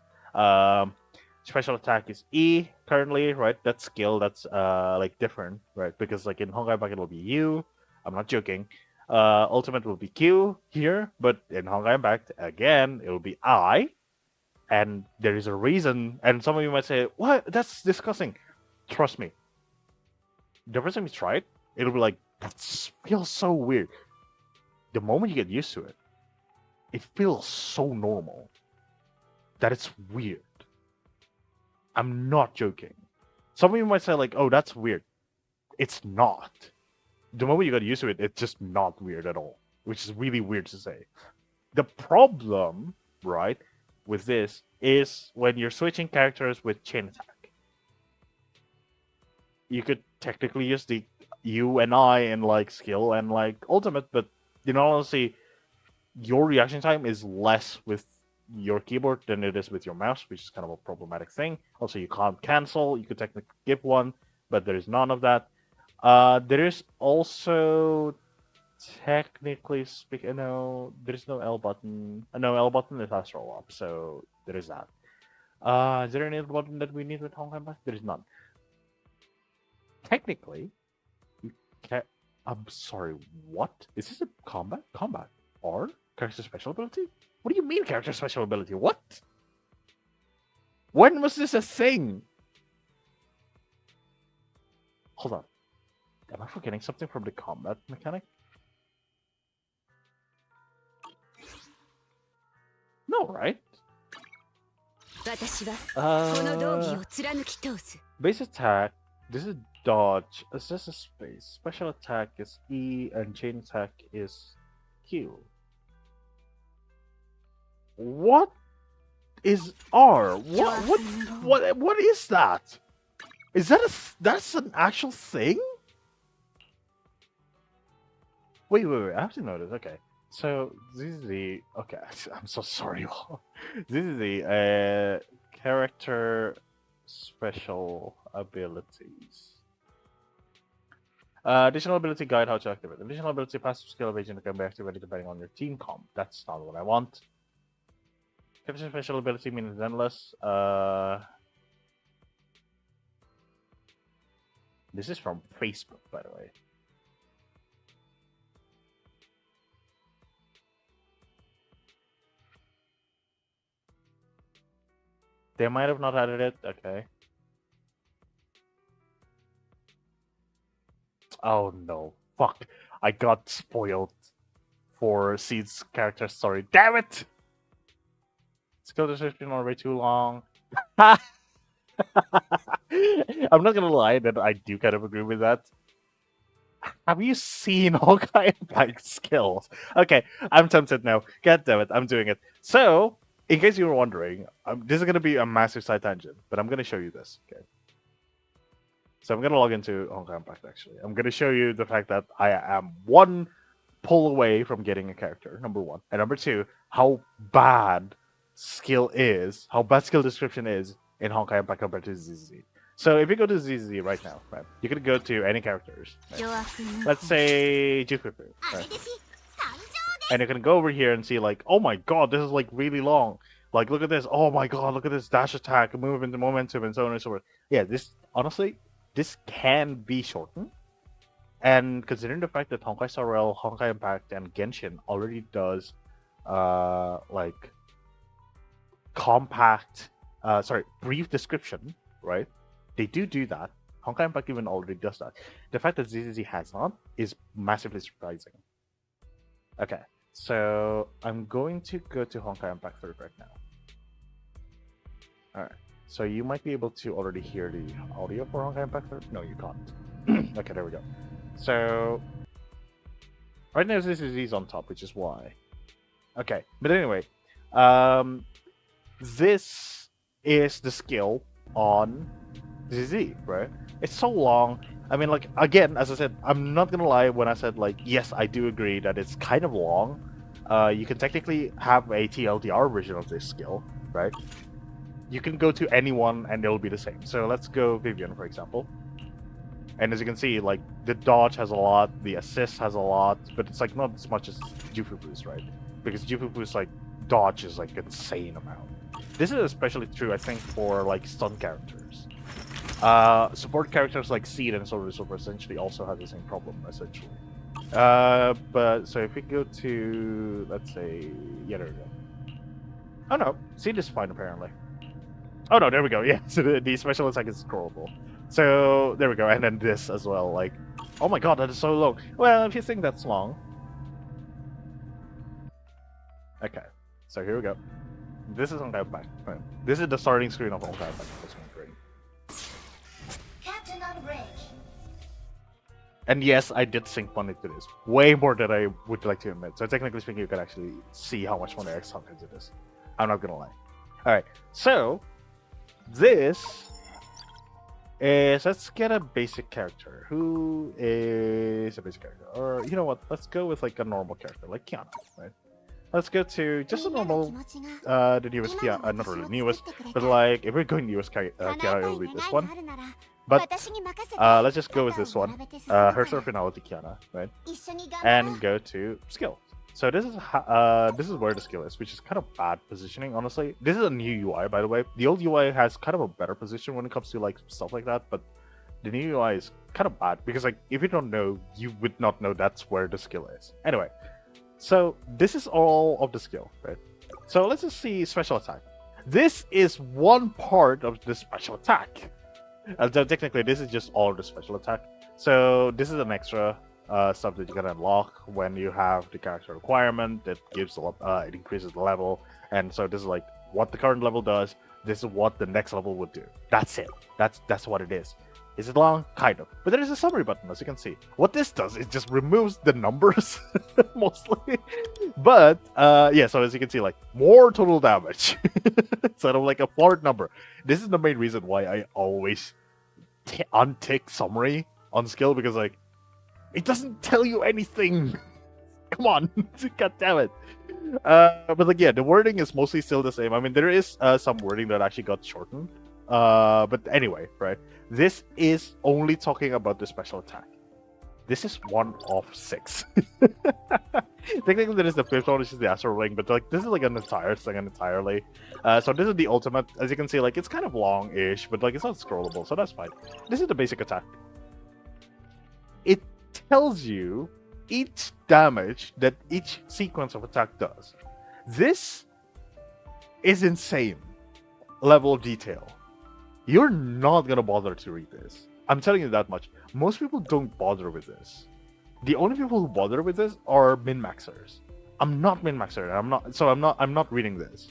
Special attack is E currently, right? That skill that's like different, right? Because like in Honkai Impact it'll be U. I'm not joking. Ultimate will be Q here, but in Honkai Impact again it'll be I. And there is a reason. And some of you might say, "What? That's disgusting." Trust me. The first time you try it, it'll be like, that feels so weird. The moment you get used to it, it feels so normal that it's weird. I'm not joking. Some of you might say like, "Oh, that's weird." It's not. The moment you get used to it, it's just not weird at all, which is really weird to say. The problem, right, with this is when you're switching characters with chain attack. You could technically use the U and I in like skill and like ultimate, but you know, honestly, your reaction time is less with your keyboard than it is with your mouse, which is kind of a problematic thing. Also, you can't cancel. You could technically give one, but there is none of that. There is also, technically speaking, no, there is no L button. No, L button is astral up, so there is that. Is there any L button that we need with Honkai Impact? There is none. Technically, you can. I'm sorry. What is this? A combat? Combat or character special ability? What do you mean character special ability? What? When was this a thing? Hold on. Am I forgetting something from the combat mechanic? No, right? Base attack This is dodge. Is this a space? Special attack is E and chain attack is Q. What is R? What is that? Is that that's an actual thing? Wait, I have to know this. Okay. So this is the okay. I'm so sorry. This is the character special abilities. Additional ability guide how to activate. Additional ability passive skill of agent can be activated depending on your team comp. That's not what I want. Character special ability means Zenless. This is from Facebook, by the way. They might have not added it. Okay. Oh no. Fuck. I got spoiled for Seed's character story. Damn it! Skill description already too long. I'm not gonna lie that I do kind of agree with that. Have you seen all kind of like skills? Okay, I'm tempted now. God damn it, I'm doing it. So, in case you were wondering, this is gonna be a massive side tangent, but I'm gonna show you this. Okay. So I'm gonna log into Honkai Impact. Actually, I'm gonna show you the fact that I am one pull away from getting a character. Number one, and number two, how bad skill is, how bad skill description is in Honkai Impact compared to ZZZ. So if you go to ZZZ right now, right, you can go to any characters. Right? Let's say Jufufu, right? And you can go over here and see like, oh my god, this is like really long. Like, look at this. Oh my god, look at this dash attack, move into momentum, and so on and so forth. Yeah, this honestly, this can be shortened. And considering the fact that Honkai Star Rail, Honkai Impact, and Genshin already does, like compact, brief description, right? They do that. Honkai Impact even already does that. The fact that ZZZ has not is massively surprising. Okay, so I'm going to go to Honkai Impact 3 right now. Alright, so you might be able to already hear the audio for Honkai Impact 3. No, you can't. Okay, there we go. So, right now ZZZ is on top, which is why. Okay, but anyway, this is the skill on ZZ, right? It's so long. I mean, like, again, as I said, I'm not gonna lie when I said, like, yes, I do agree that it's kind of long. You can technically have a TLDR version of this skill, right? You can go to anyone and it'll be the same. So let's go Vivian, for example. And as you can see, like, the dodge has a lot, the assist has a lot, but it's, like, not as much as Jufufu's, right? Because Jufufu's, like, dodge is, like, insane amount. This is especially true, I think, for, like, stun characters. Support characters like Seed and Sword Super essentially also have the same problem, essentially. But, so if we go to, let's say, yeah, there we go. Oh no, Seed is fine, apparently. Oh no, there we go, yeah, so the special attack is scrollable. So, there we go, and then this as well, like, oh my god, that is so long. Well, if you think that's long. Okay, so here we go. This is Honkai Impact. Right. This is the starting screen of Honkai Impact. Captain on bridge. And yes, I did sink money to this. Way more than I would like to admit. So technically speaking, you can actually see how much money I sunk into this. I'm not gonna lie. Alright, so this is, let's get a basic character. Who is a basic character? Or, you know what, let's go with like a normal character, like Kiana, right? Let's go to just a normal, the newest Kiana, not really newest, but like, if we're going newest Kiana, it'll be this one. But, let's just go with this one, her finality Kiana, right? And go to skill. So this is where the skill is, which is kind of bad positioning, honestly. This is a new UI, by the way. The old UI has kind of a better position when it comes to like stuff like that, but the new UI is kind of bad because like if you don't know, you would not know that's where the skill is. Anyway, so this is all of the skill, right? So let's just see special attack. This is one part of the special attack. So technically, this is just all of the special attack. So this is an extra stuff that you can unlock when you have the character requirement. It gives it increases the level, and so this is like what the current level does. This is what the next level would do. That's it. That's what it is. Is it long? Kind of. But there is a summary button, as you can see. What this does, it just removes the numbers, mostly. But, yeah, so as you can see, like, more total damage. Sort of like a forward number. This is the main reason why I always untick summary on skill, because, like, it doesn't tell you anything. Come on. God damn it. But, like, yeah, the wording is mostly still the same. I mean, there is some wording that actually got shortened. But anyway, right? This is only talking about the special attack. This is 1 of 6. Technically, there is the 5th one, which is the Astral Ring, but like this is like an entire thing entirely. So this is the ultimate. As you can see, like it's kind of long-ish, but like it's not scrollable, so that's fine. This is the basic attack. It tells you each damage that each sequence of attack does. This is insane level of detail. You're not gonna bother to read this. I'm telling you that much. Most people don't bother with this. The only people who bother with this are min-maxers. I'm not min-maxer. I'm not reading this.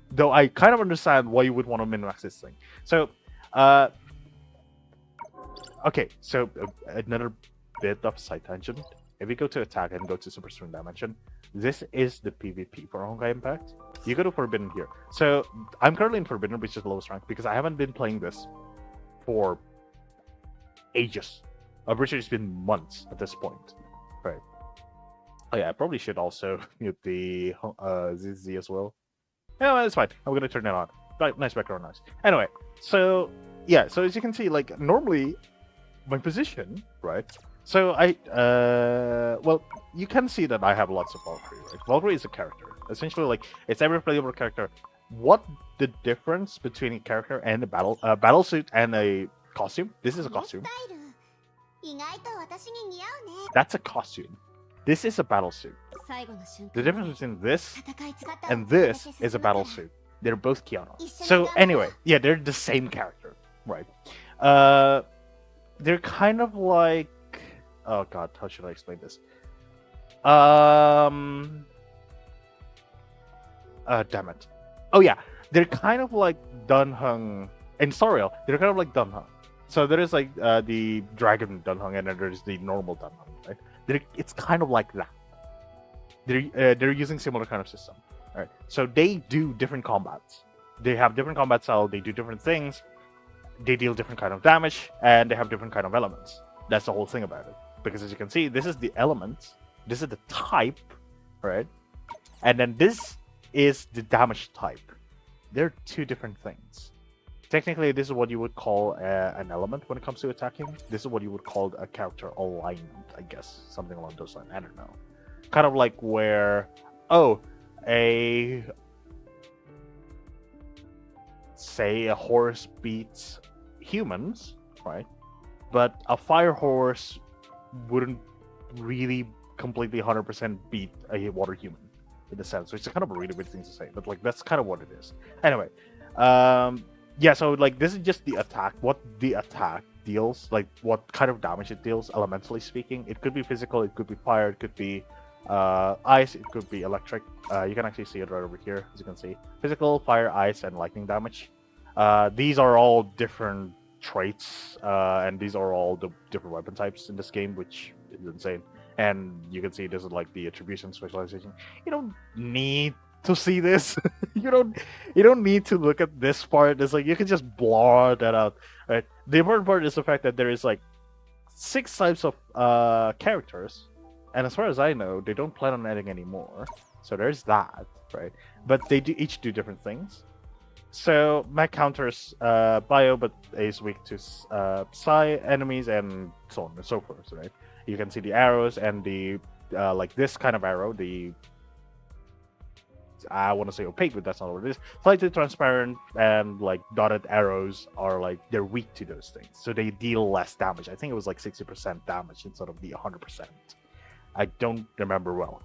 Though I kind of understand why you would want to min-max this thing. So, okay. So another bit of side tangent. If you go to attack and go to super strong dimension, this is the PvP for Honkai Impact. You go to Forbidden here. So I'm currently in Forbidden, which is the lowest rank, because I haven't been playing this for ages. I'm pretty sure it's been months at this point. Right. Oh yeah, I probably should also mute the ZZZ as well. Yeah, it's fine. I'm gonna turn it on. Nice background noise. Anyway, so yeah, so as you can see, like normally my position, right? So well, you can see that I have lots of Valkyrie, right? Valkyrie is a character. Essentially, like, it's every playable character. What the difference between a character and a battle suit and a costume? This is a costume. That's a costume. This is a battle suit. The difference between this and this is a battle suit. They're both Kiana. So anyway, yeah, they're the same character, right? They're kind of like, oh god, how should I explain this? Damn it. Oh yeah, they're kind of like Dunhung in Soriel. They're kind of like Dunhung. So there is like the Dragon Dunhung, and then there's the normal Dunhung, right? It's kind of like that. They're using similar kind of system, right? So they do different combats. They have different combat style. They do different things. They deal different kind of damage, and they have different kind of elements. That's the whole thing about it. Because as you can see, this is the element, this is the type, right? And then this is the damage type. They're two different things. Technically, this is what you would call an element when it comes to attacking. This is what you would call a character alignment, I guess. Something along those lines. I don't know. Kind of like where, say a horse beats humans, right? But a fire horse wouldn't really completely 100% beat a water human in a sense. So it's kind of a really weird thing to say, but like that's kind of what it is. Anyway, yeah, so like this is just the attack, what the attack deals, like what kind of damage it deals, elementally speaking. It could be physical, it could be fire, it could be ice, it could be electric. You can actually see it right over here, as you can see. Physical, fire, ice, and lightning damage. These are all different traits, and these are all the different weapon types in this game, which is insane. And you can see this is like the attribution specialization. You don't need to see this. you don't need to look at this part. It's like you can just blur that out, right? The important part is the fact that there is like 6 types of characters, and as far as I know, they don't plan on adding any more. So there's that, right? But they each do different things. So mech counters bio, but is weak to psi enemies and so on and so forth, right? You can see the arrows and the like this kind of arrow, the I want to say opaque, but that's not what it is. Slightly transparent and like dotted arrows are like they're weak to those things, so they deal less damage. I think it was like 60% damage instead of the 100%. I don't remember well.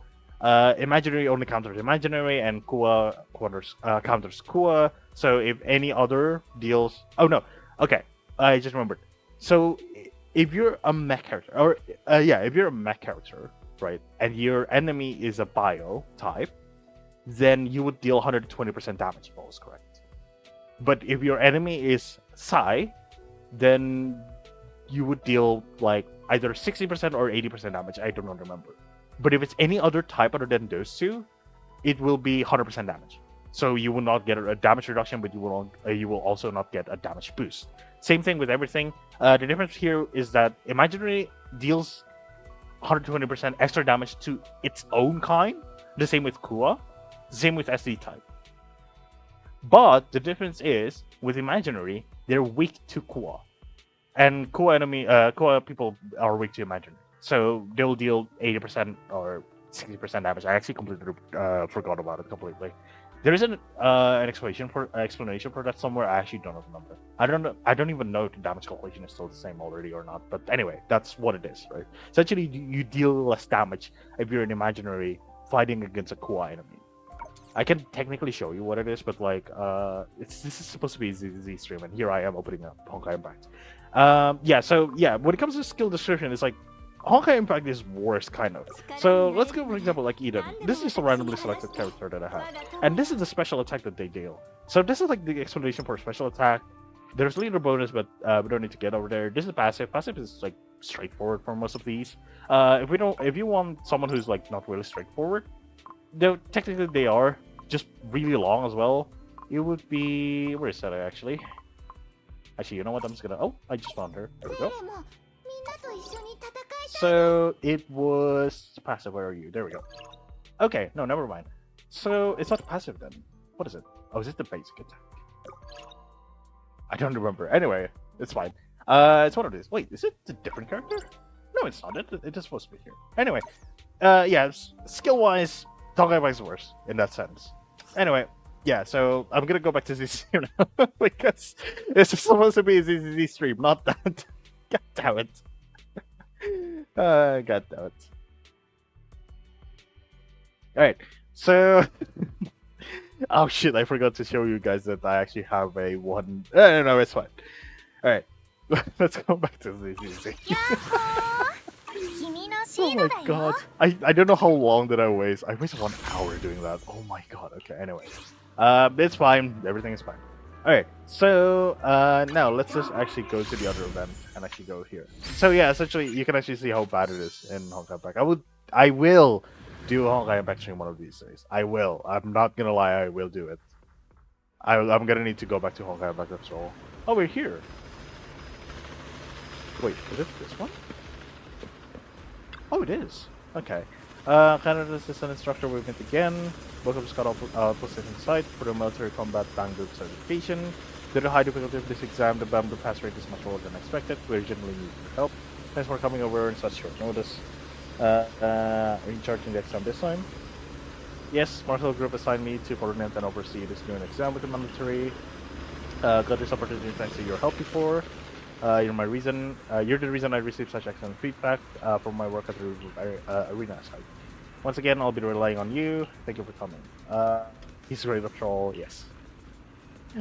Imaginary only counters imaginary, and Kua counters Kua. So if any other deals, oh no, okay, I just remembered. So if you're a mech character, or if you're a mech character, right, and your enemy is a bio type, then you would deal 120% damage, if I was correct. But if your enemy is psi, then you would deal like either 60% or 80% damage. I don't remember. But if it's any other type other than those two, it will be 100% damage. So you will not get a damage reduction, but you will also not get a damage boost. Same thing with everything. The difference here is that Imaginary deals 120% extra damage to its own kind. The same with Kua. Same with SD type. But the difference is, with Imaginary, they're weak to Kua. And Kua people are weak to Imaginary. So they'll deal 80% or 60% damage. I actually completely forgot about it completely. There is an explanation for that somewhere. I actually don't remember. I don't even know if the damage calculation is still the same already or not. But anyway, that's what it is, right? Essentially, you deal less damage if you're an Imaginary fighting against a Kua enemy. I can technically show you what it is, but like, this is supposed to be a ZZZ stream, and here I am opening up Honkai Impact. When it comes to skill description, it's like Honkai Impact is worse, kind of. So let's go, for example, like Eden. This is just a randomly selected character that I have, and this is the special attack that they deal. So this is like the explanation for special attack. There's leader bonus, but we don't need to get over there. This is passive. Passive is like straightforward for most of these. If you want someone who's like not really straightforward, though technically they are just really long as well. It would be, where is that actually? Actually, you know what? I'm just gonna. Oh, I just found her. There we go. So it was passive. Where are you? There we go. Okay, no, never mind. So it's not passive then. What is it? Oh, is it the basic attack? I don't remember. Anyway, it's fine. It's one of these. Wait, is it a different character? No, it's not. It is supposed to be here. Anyway, skill-wise, Honkai is worse in that sense. Anyway, yeah, so I'm gonna go back to ZZZ now because it's supposed to be a ZZZ stream, not that. God damn it. God damn it. Alright, so... oh shit, I forgot to show you guys that I actually have a one... No, it's fine. Alright, let's go back to ZZZ. Oh my god. I don't know how long did I waste. I wasted 1 hour doing that. Oh my god, okay, anyway. It's fine, everything is fine. Alright, so now let's just actually go to the other event and actually go here. So yeah, essentially you can actually see how bad it is in Honkai Impact. I will do a Honkai Impact stream one of these days. I will. I'm not gonna lie, I will do it. I'm gonna need to go back to Honkai Impact after all. Oh, we're here. Wait, is it this one? Oh, it is. Okay. Canada Assistant Instructor, we meet again. Welcome to Scout Position Site for the Military Combat Bang Group Certification. Due to the high difficulty of this exam, the BAM pass rate is much lower than expected. We urgently need your help. Thanks for coming over in such short notice. Are you charging the exam this time? Yes, Marcel Group assigned me to coordinate and oversee this new exam with the military. Got this opportunity thanks to your help before. You're the reason I received such excellent feedback from my work at the arena site. Once again, I'll be relying on you. Thank you for coming. He's ready to patrol, yes.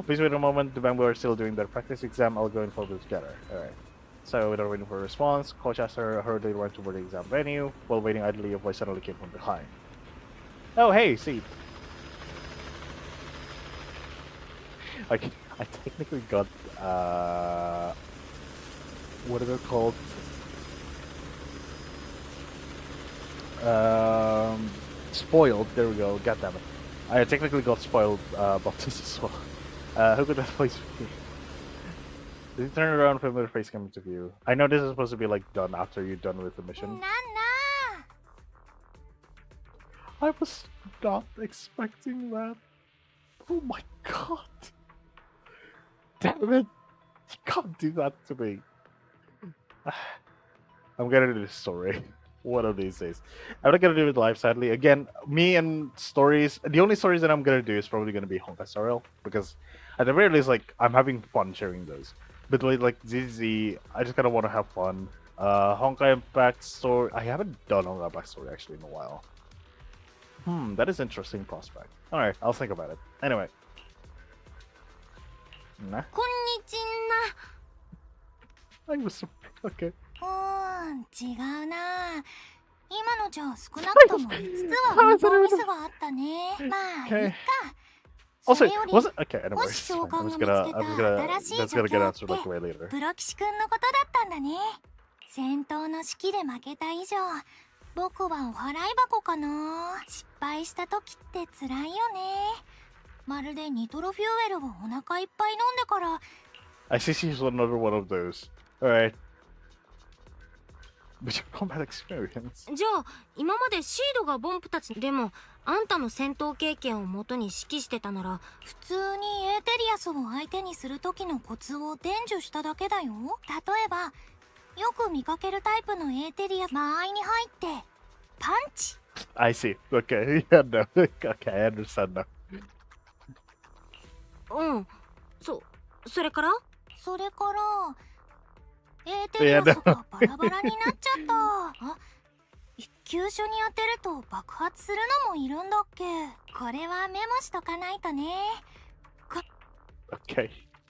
Please wait a moment. The Bamboo are still doing their practice exam. I'll go and follow together. Alright. So without waiting for a response, Coach Aster hurriedly went toward the exam venue. While waiting idly, a voice suddenly came from behind. Oh, hey, see. I technically got what are they called? Spoiled. There we go. God damn it! I technically got spoiled about this as well. Who could that voice be? Did you turn around, familiar face coming to view? I know this is supposed to be like done after you're done with the mission. I was not expecting that. Oh my god! Damn it! You can't do that to me. I'm gonna do this story one of these days. I'm not gonna do it live, sadly. Again, me and stories. The only stories that I'm gonna do is probably gonna be Honkai Star Rail, because at the very least, like, I'm having fun sharing those. But with like ZZZ, I just kind of want to have fun. Honkai Impact story. I haven't done Honkai Impact story actually in a while. That is interesting prospect. All right, I'll think about it. Anyway. Nah. I was so okay. 違うな。今のじゃ少なくとも5つは本当ミスがあったね。まあいいか。Also, れより wasn't okay. も Anyways, し it's 教 fine. 官 I'm が just 見つ gonna, けた I'm just gonna, 新しい that's 助 gonna 教 get って answered like way later. プロ騎士くんのことだったんだね。戦闘の式で負けた以上、僕はお払い箱かな。失敗した時って辛いよね。まるでニトロフューエルをお腹いっぱい飲んでから。 I see she's another one of those. All right. But your combat experience. じゃあ今までシードがボンプたちでもあんたの戦闘経験をもとに指揮してたなら普通にエーテリアスを相手にする時のコツを伝授しただけだよ。例えばよく見かけるタイプのエーテリアス、間合いに入ってパンチ。 I see. Okay. Yeah, no. Okay, I understand now. うんそれからそれからエーテリアスがバラバラになっちゃった。あ、急所に当てると爆発するのもいるんだっけ。これはメモしとかないとね。 Okay.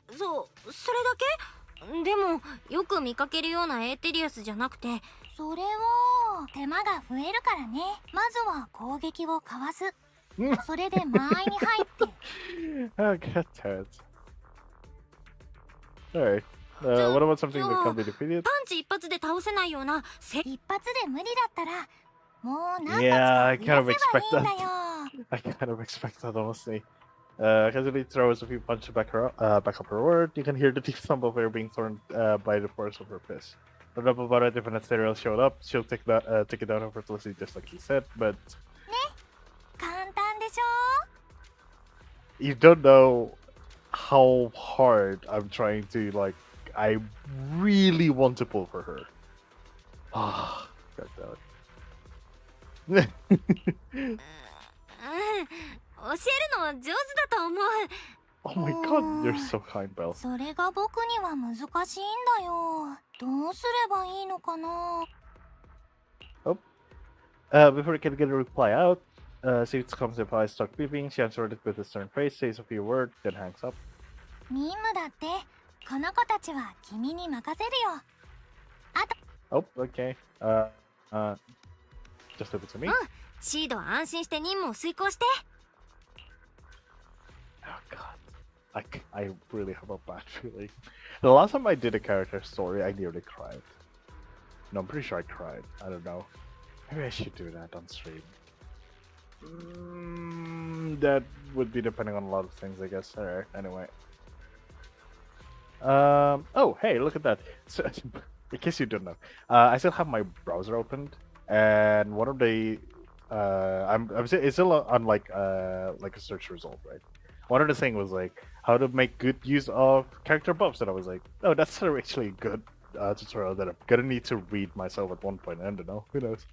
それだけでもよく見かけるようなエーテリアスじゃなくてそれは手間が増えるからね。まずは攻撃をかわす。それで間合いに入って Oh, god damn it. Alright. What about something that can be defeated? パンチ一発で倒せないような一発で無理だったらもう何 Yeah, I 発か kind 増 of やせ expect ばいいんだ that. よ。 I kind of expect that, honestly. Casually throws a few punches back up her word. You can hear the deep thump of her being torn by the force of her fist. No doubt about it, if an ethereal showed up, she'll take it down effortlessly, just like he said, but 簡単でしょ。 you don't know how hard I'm trying to, like, I really want to pull for her. Ah, god damn it. うん教えるのは上手だと思う。 Oh my god, you're so kind, Belle. それが僕には難しいんだよ。どうすればいいのかな。 Before he can get a reply out, Suits comes if I start beeping. She answered it with a stern face, says a few words, then hangs up. 任務だって。この子たちは君に任せるよ。 Oh, okay. Just leave it to me. シードは安心して任務を遂行して。 Oh god. I really have a bad feeling. The last time I did a character story, I nearly cried. No, I'm pretty sure I cried. I don't know. Maybe I should do that on stream. That would be depending on a lot of things, I guess. Alright, anyway. Oh, hey, look at that. So, in case you don't know, I still have my browser opened, and one of the it's still on like a search result, right? One of the things was like how to make good use of character buffs, and I was like, oh, that's actually a good tutorial that I'm gonna need to read myself at one point. I don't know, who knows.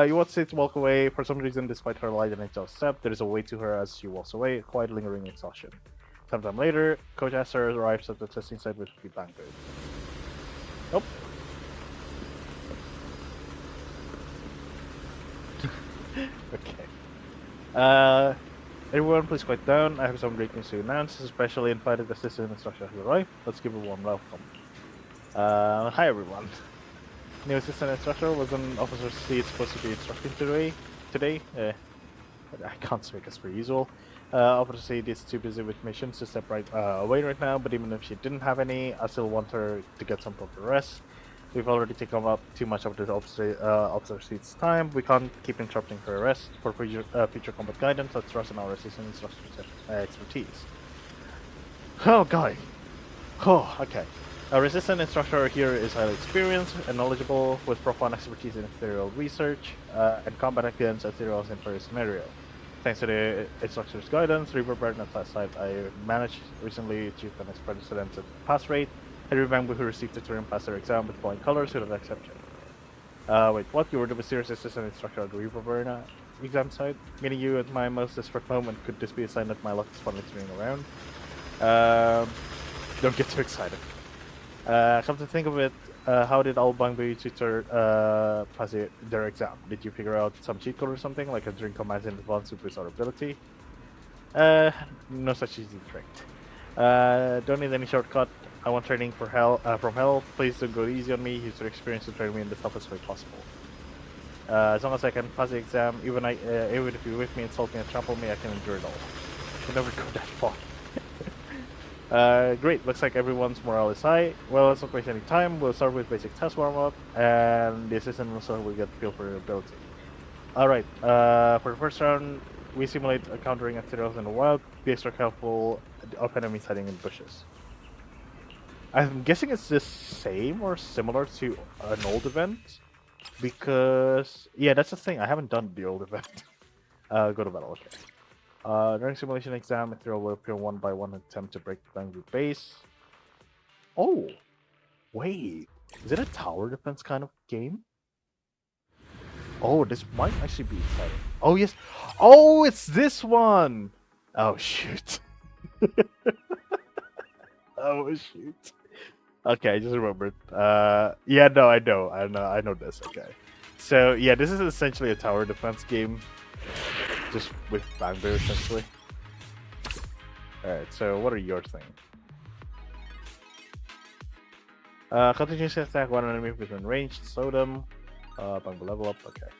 You watch Sid walk away. For some reason, despite her light and exhaust step, there is a weight to her as she walks away, a quiet lingering exhaustion. Sometime later, Coach Esther arrives at the testing site with a few bang birds. Nope. Okay. Everyone, please quiet down. I have some great news to announce. Especially invited assistant instructor has arrived. Let's give a warm welcome. Hi everyone. New assistant instructor was an officer C supposed to be instructing today. I can't speak as per usual. Officer C is too busy with missions to step away right now, but even if she didn't have any, I still want her to get some proper rest. We've already taken up too much of the officer C's time. We can't keep interrupting her rest. For future combat guidance, let's trust in our assistant instructor's expertise. Oh, guy. Oh, okay. Our assistant instructor here is highly experienced and knowledgeable, with profound expertise in ethereal research and combat against ethereals in various scenarios. Thanks to the instructor's guidance, Reverberg and Class Site, I managed recently achieved an unprecedented pass rate. Every member who received the Turing passed their exam with flying colors without exception. Wait, what? You were the mysterious assistant instructor at the Reverberg exam site? Meeting you at my most desperate moment, could this be a sign that my luck is finally turning around? Don't get too excited. Come to think of it, how did all Bangbu tutor pass their exam? Did you figure out some cheat code or something, like a drink commands in advance to boost our ability? No such easy trick. Don't need any shortcut. I want training from hell. Please don't go easy on me. Use your experience to train me in the toughest way possible. As long as I can pass the exam, even if you're with me, insult me, and trample me, I can endure it all. We'll never go that far. Great. Looks like everyone's morale is high. Well, let's not waste any time. We'll start with basic test warm-up, and the assistant will start. We get feel for your ability. All right. For the first round, we simulate encountering activities in the wild. Be extra careful of enemies hiding in bushes. I'm guessing it's the same or similar to an old event, because yeah, that's the thing. I haven't done the old event. Go to battle. Okay. During simulation exam, material will appear one by one attempt to break the bamboo base. Oh, wait. Is it a tower defense kind of game? Oh, this might actually be exciting. Oh, yes. Oh, it's this one! Oh, shoot. Oh, shoot. Okay, I just remembered. Yeah, no, I know this. Okay. So, yeah, this is essentially a tower defense game. Just with bamboo, essentially. Alright, so what are your thing? Continuously attack one enemy within range, slow them. Bamboo level up, okay.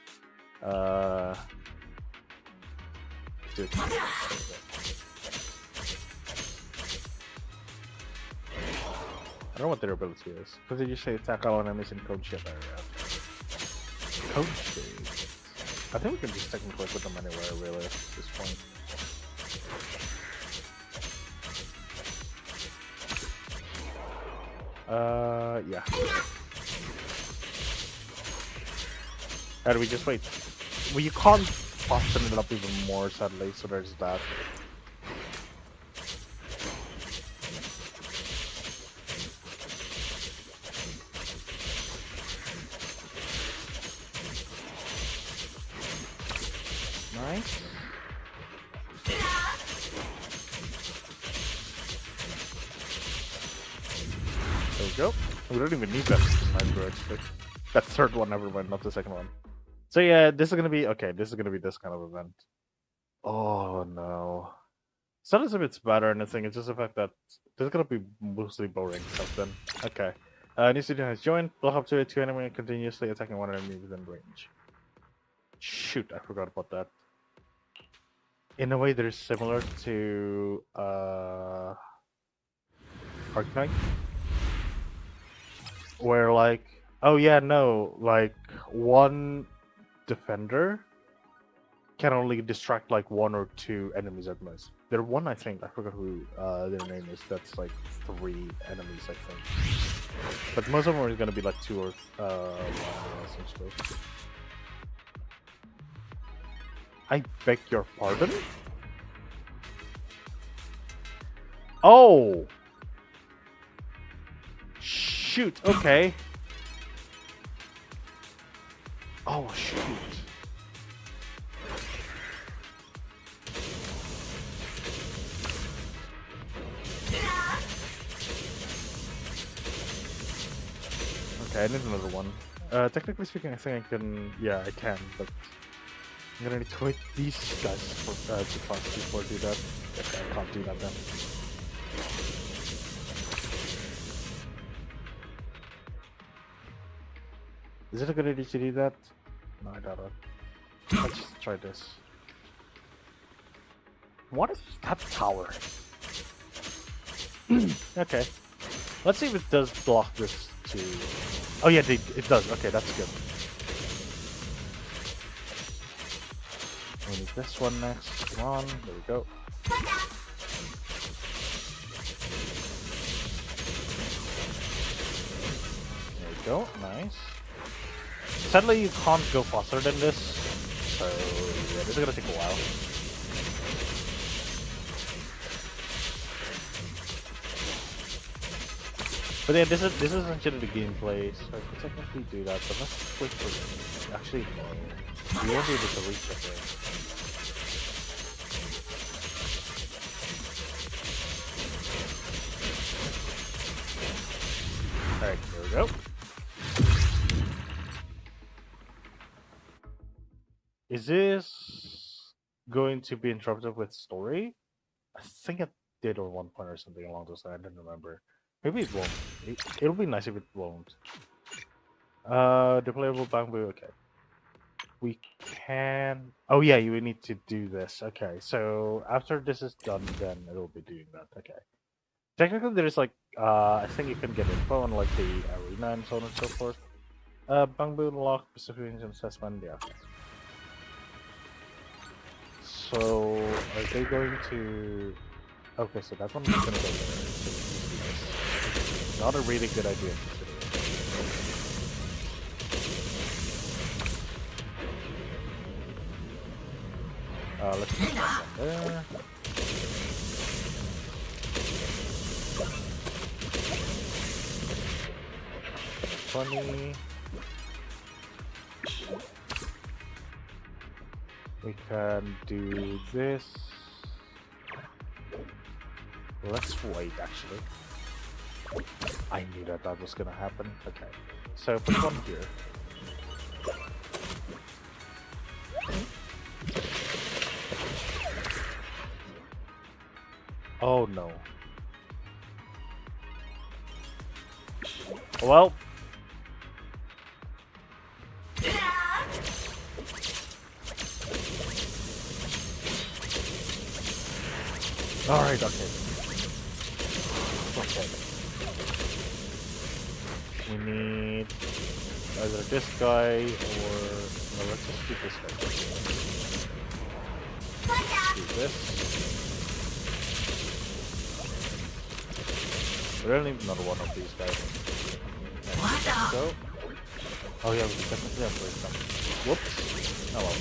Do it. I don't know what their ability is. Continuously attack all enemies in cone shape area. Cone shape? I think we can just technically put them anywhere, really, at this point. Yeah. How do we just wait? Well, you can't fasten it up even more, sadly, so there's that. Nice. There we go. We don't even need that sniper, actually. That third one, never mind, not the second one. So yeah, this is gonna be okay. This is gonna be this kind of event. Oh no! It's not as if it's bad or anything. It's just the fact that this is gonna be mostly boring stuff. Then okay. New student has joined. Block up to it. Two enemy continuously attacking one enemy within range. Shoot! I forgot about that. In a way, they're similar to Arknight, where like, oh yeah, no, like one defender can only distract like one or two enemies at most. There one, I think, I forgot who their name is. That's like 3 enemies, I think. But most of them are gonna be like 2 or essentially. I beg your pardon? Oh! Shoot, okay. Oh, shoot. Okay, I need another one. Technically speaking, I think I can... Yeah, I can, but... I'm gonna need to wait these guys for, to pass before I do that. Okay, I can't do that then. Is it a good idea to do that? No, I doubt it. Let's just try this. What is that tower? Okay. Let's see if it does block this too. Oh yeah, it does. Okay, that's good. We need this one next. Come on, there we go. There we go, nice. Sadly, you can't go faster than this, so yeah, this is gonna take a while. But yeah, this is essentially the gameplay, so I can technically do that, but let's wait for... Actually, no. You won't be able to reach it there. Alright, there we go. Is this going to be interrupted with story? I think it did at one point or something along those lines, I didn't remember. Maybe it won't. It'll be nice if it won't. The playable bamboo, okay. we can. Oh yeah, you need to do this. Okay, so after this is done, then it'll be doing that. Okay. Technically, there's like I think you can get info on like the arena and so on and so forth. Bamboo lock, Pacific assessment. Yeah. So are they going to? Okay, so that one's gonna go there. So it's not a really good idea. Let's put that one there. Funny. We can do this. Let's wait, actually. I knew that that was gonna happen. Okay. So put one here. Oh no. Well. Alright, okay. Okay. We need either this guy or... No, let's just do this guy. Do this. We don't need another one of these guys. Let's go. Oh yeah, we can definitely upgrade them. Whoops. Oh well.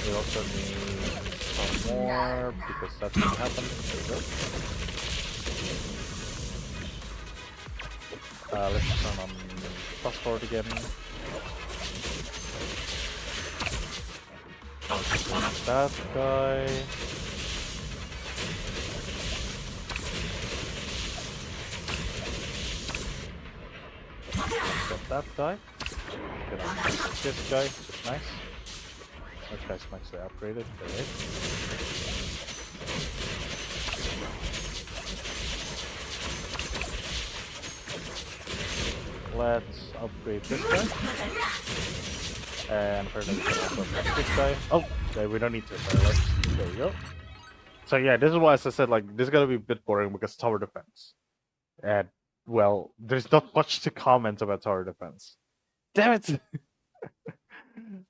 We also need some more because that's gonna happen. There we go. Let's turn on fast forward again. That guy. Got that guy. Gonna take this guy, which is nice. That guy's nicely upgraded, great. Let's upgrade this guy. And apparently we can also upgrade this guy. Oh, okay, we don't need to. There we go. So yeah, this is why, as I said, like, this is gonna be a bit boring because tower defense. And, well, there's not much to comment about tower defense. Damn it!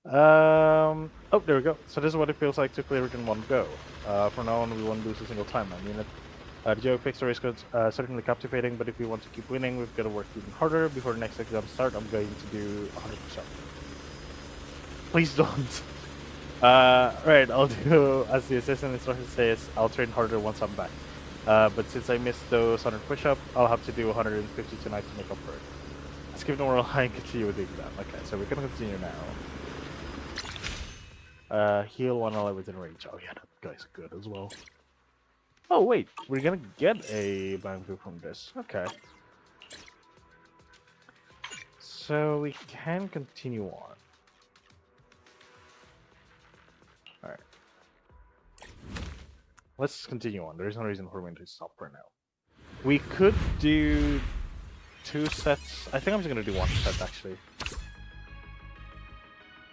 Oh, there we go. So this is what it feels like to clear it in one go. From now on, we won't lose a single time. I mean, the Joe pick story is certainly captivating, but if we want to keep winning, we've got to work even harder. Before the next exam start, I'm going to do 100%. Please don't. Right, I'll do as the assistant instructor says. I'll train harder once I'm back. But since I missed those 100 push-up, I'll have to do 150 tonight to make up for it. Let's give it a moral high and continue with the exam. Okay, so we're gonna continue now. Heal 1 while within range. Oh yeah, that guy's good as well. Oh wait, we're gonna get a bamboo from this. Okay. So we can continue on. Alright. Let's continue on. There is no reason for me to stop for now. We could do 2 sets. I think I'm just gonna do 1 set actually.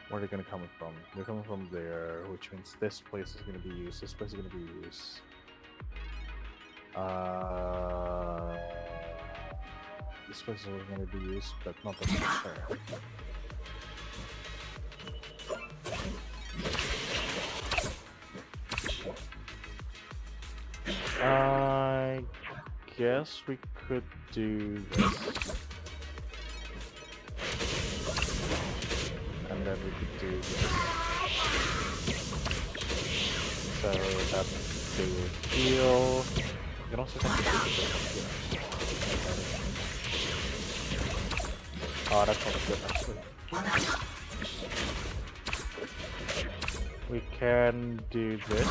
Where are they gonna come from? They're coming from there, which means this place is gonna be used. This place is gonna be used. This place is gonna be used, but not that much there. I guess we could do this. And then we could do this. So that they will heal. You can also come to this one here. Oh, that's not good actually. We can do this.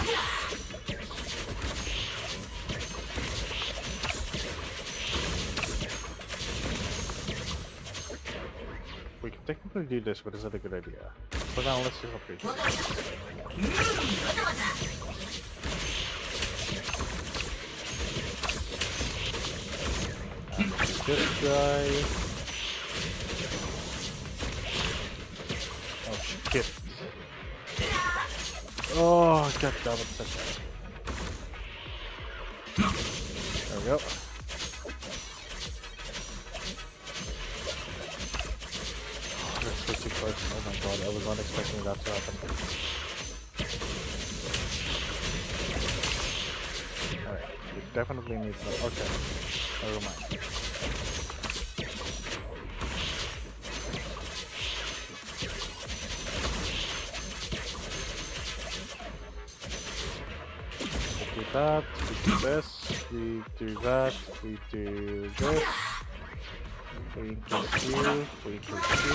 We can technically do this, but is that a good idea? For now, let's just upgrade this. this guy. Oh shit. Oh god damn it. There we go. Oh, they're switching first. Oh my god, I was not expecting that to happen. Alright, we definitely need some. Okay, never mind. We do that, we do this, we do that, we do this. We increase you, we increase you.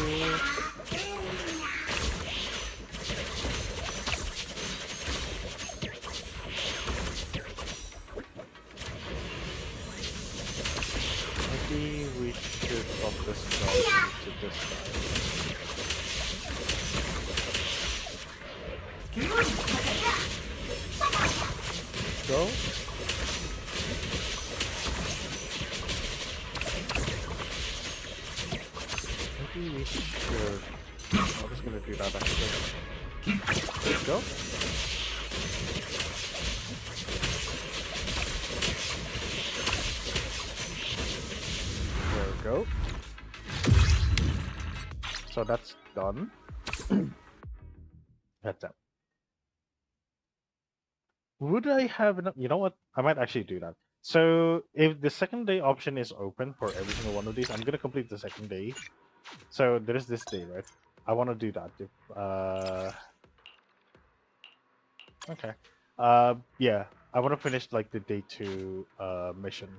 Maybe we should bump this guy to this guy. Go. Maybe we should. I'm just gonna do that actually. There we go. There we go. So that's done. That's it. Would I have enough? You know what? I might actually do that. So if the second day option is open for every single one of these, I'm gonna complete the second day. So there is this day, right? I want to do that. If, okay. Yeah, I want to finish like the day 2 mission.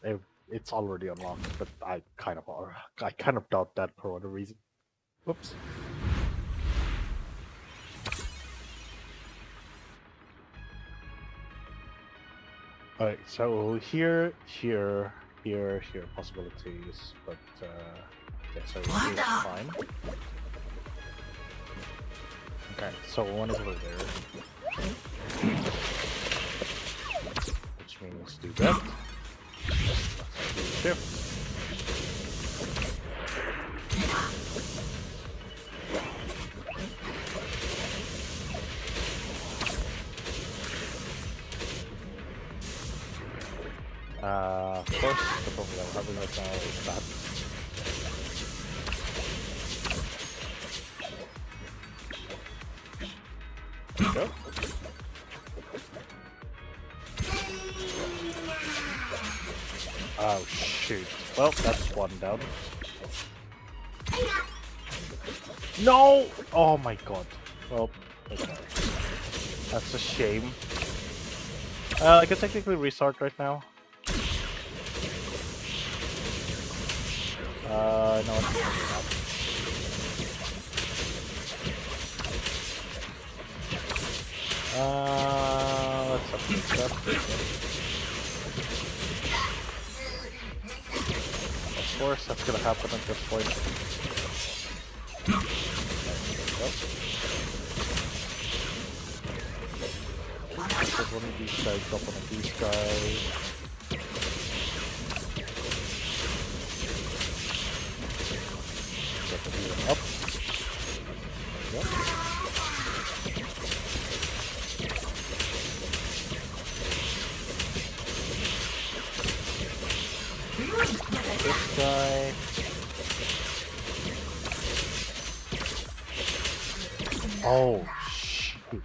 If it's already unlocked, but I kind of doubt that for whatever reason. Whoops. Alright, so here, possibilities, but yeah, so here's fine. Okay, so one is over there. Which means do that. Do shift. Of course, the problem I'm having right now is that. There we go. Oh shoot. Well, that's one down. No! Oh my god. Well, okay. That's a shame. I can technically restart right now. No, it's not. Let's update that. Of course, that's gonna happen at this point. Put one of these guys, drop one of these guys. Up. Yep. This guy. Oh shoot.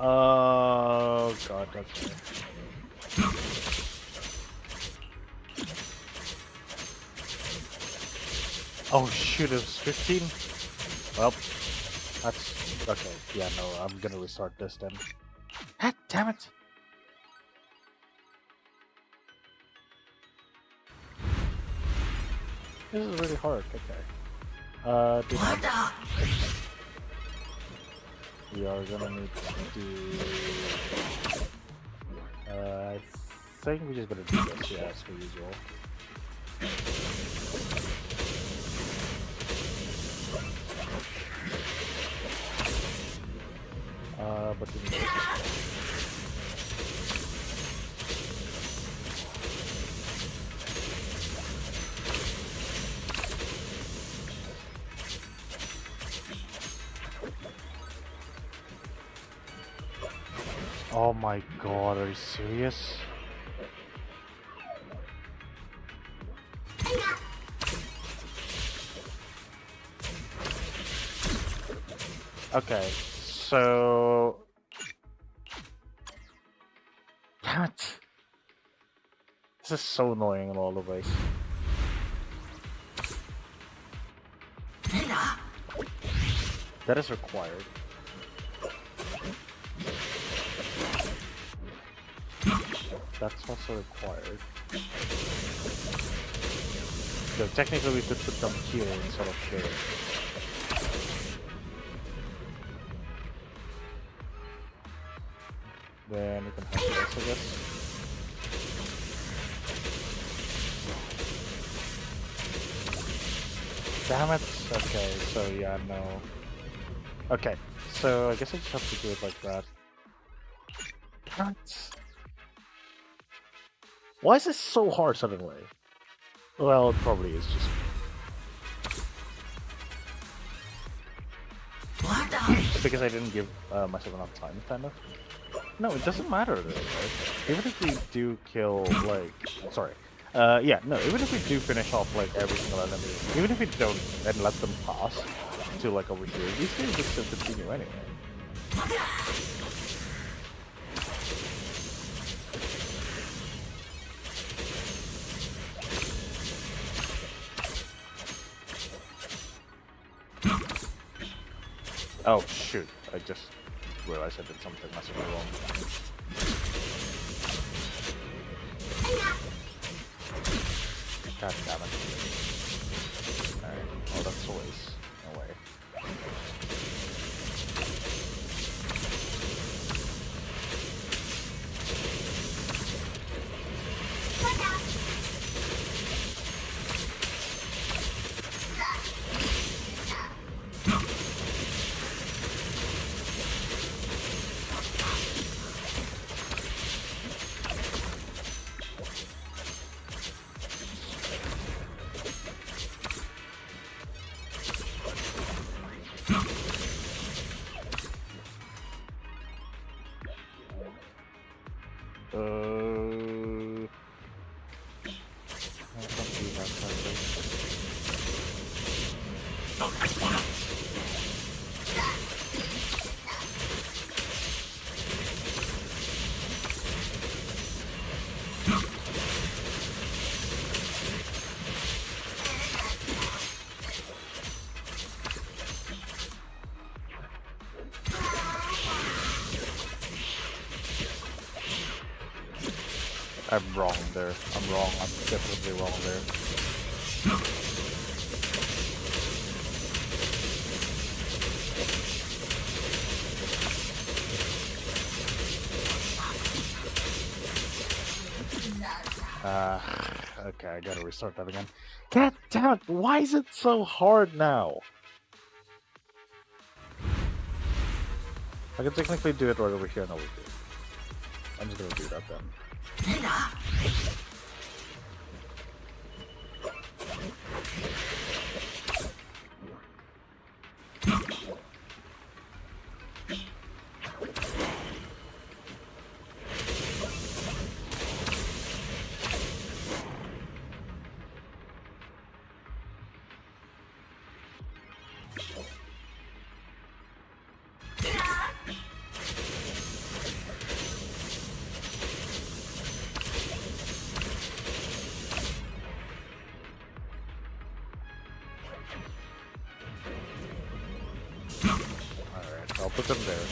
Oh god, okay. Oh shoot, it was 15? Well, that's okay. Yeah, no, I'm gonna restart this then. Ah, damn it! This is really hard, okay. Do that. We are gonna need to do... I think we're just gonna do this, yeah, as per usual. Oh my god, are you serious? Okay, so... What? This is so annoying in all the ways. That is required. That's also required. So technically we could put them here instead of here. Then we can have this, I guess. Damn it! Okay, so yeah, no. Okay, so I guess I just have to do it like that. What? Why is this so hard suddenly? Well, it probably is just... because I didn't give myself enough time, kind of. No, it doesn't matter though, right? Even if we do kill, like... Sorry. Yeah, no, even if we do finish off, like, every single enemy, even if we don't and let them pass to, like, over here, these things just still continue anyway. Oh, shoot. I just realized I did something massively wrong. God damn it. Alright, oh, that's a waste. No way. I'm wrong there. I'm wrong. I'm definitely wrong there. Okay, I gotta restart that again. God damn it, why is it so hard now? I can technically do it right over here and over here. I'm just gonna do that then. I'll put them there.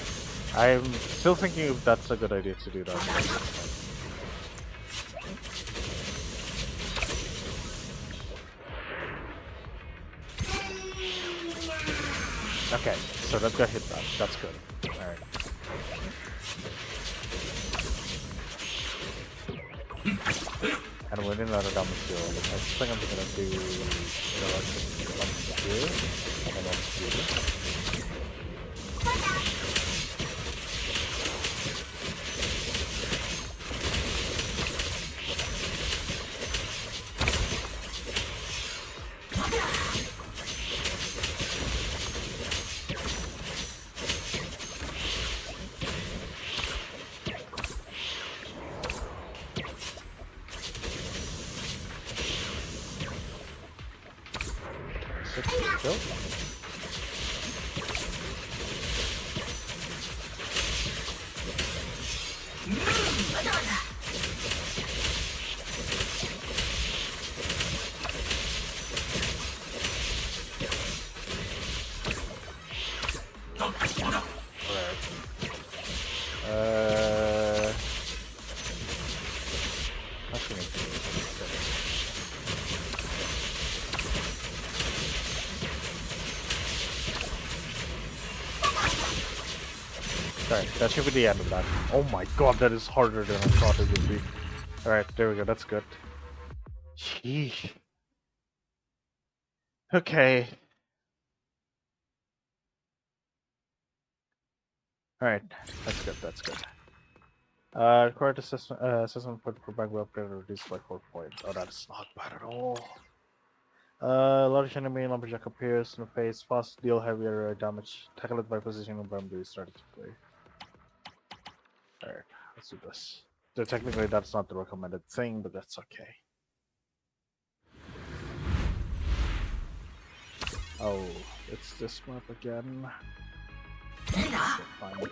I'm still thinking if that's a good idea to do that. Okay, so that guy hit that. That's good. Alright. And we need another damage deal. I think I'm just gonna do one here, and then one here. There we go. That's gonna be Alright, that should be the end of that. Oh my god, that is harder than I thought it would be. Alright, there we go, that's good. Sheesh. Okay. Alright, that's good, that's good. Required assessment point per bag will upgrade or reduced by 4 points. Oh, that's not bad at all. Large enemy lumberjack appears in the face, fast deal heavier damage, tackle it by positioning and bombardee strategically. Alright, let's do this. So technically that's not the recommended thing, but that's okay. Oh, it's this map again. Okay, fine.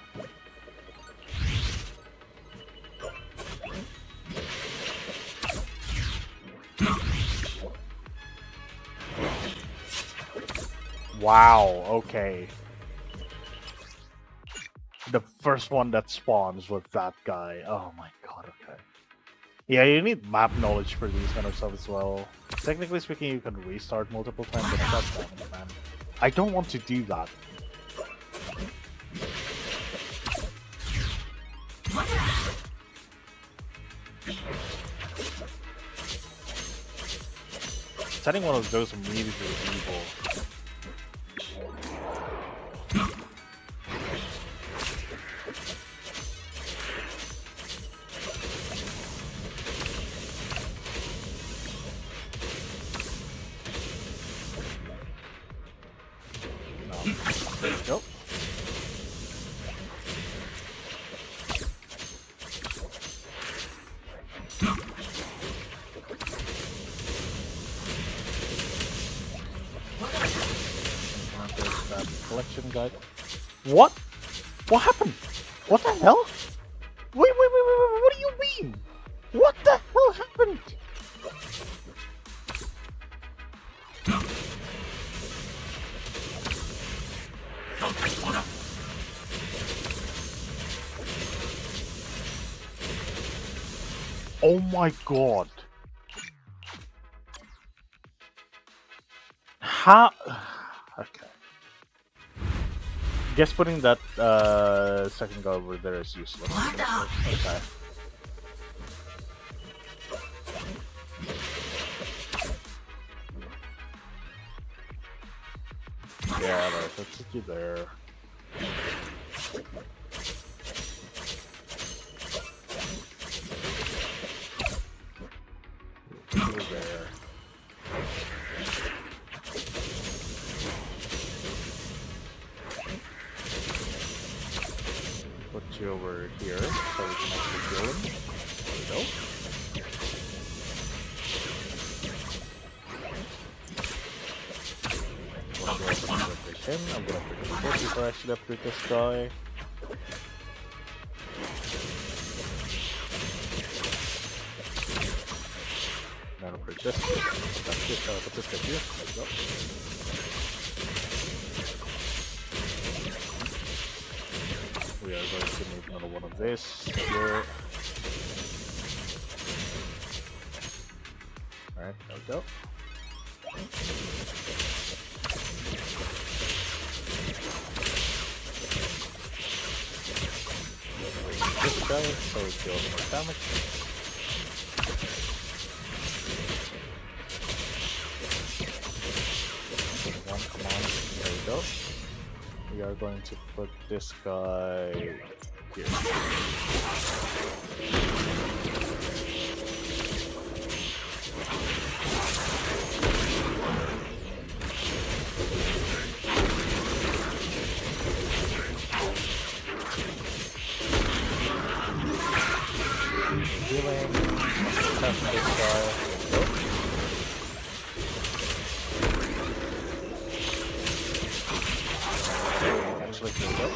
Wow, okay. The first one that spawns with that guy. Oh my god, okay. Yeah, you need map knowledge for these kind of stuff as well. Technically speaking, you can restart multiple times, but that's damage, man. I don't want to do that. Setting one of those immediately is evil. Nope. Collection guide. What? What happened? What the hell? Wait, what do you mean? What the hell happened? Oh my god. How? Okay. Guess putting that second guy over there is useless. Okay. Yeah, let's put you there. Put you there. Put you over here so we can actually kill him. There we go. I'm gonna upgrade him. I'm gonna upgrade him before I actually upgrade this guy. Then upgrade this. That's it. Put this guy here. There we go. We are going to need another one of this here. Alright, there we go. This guy, so it deals more damage. Come on, there we go. We are going to put this guy here. Healing. Test this guy. There we go. actually pretty good.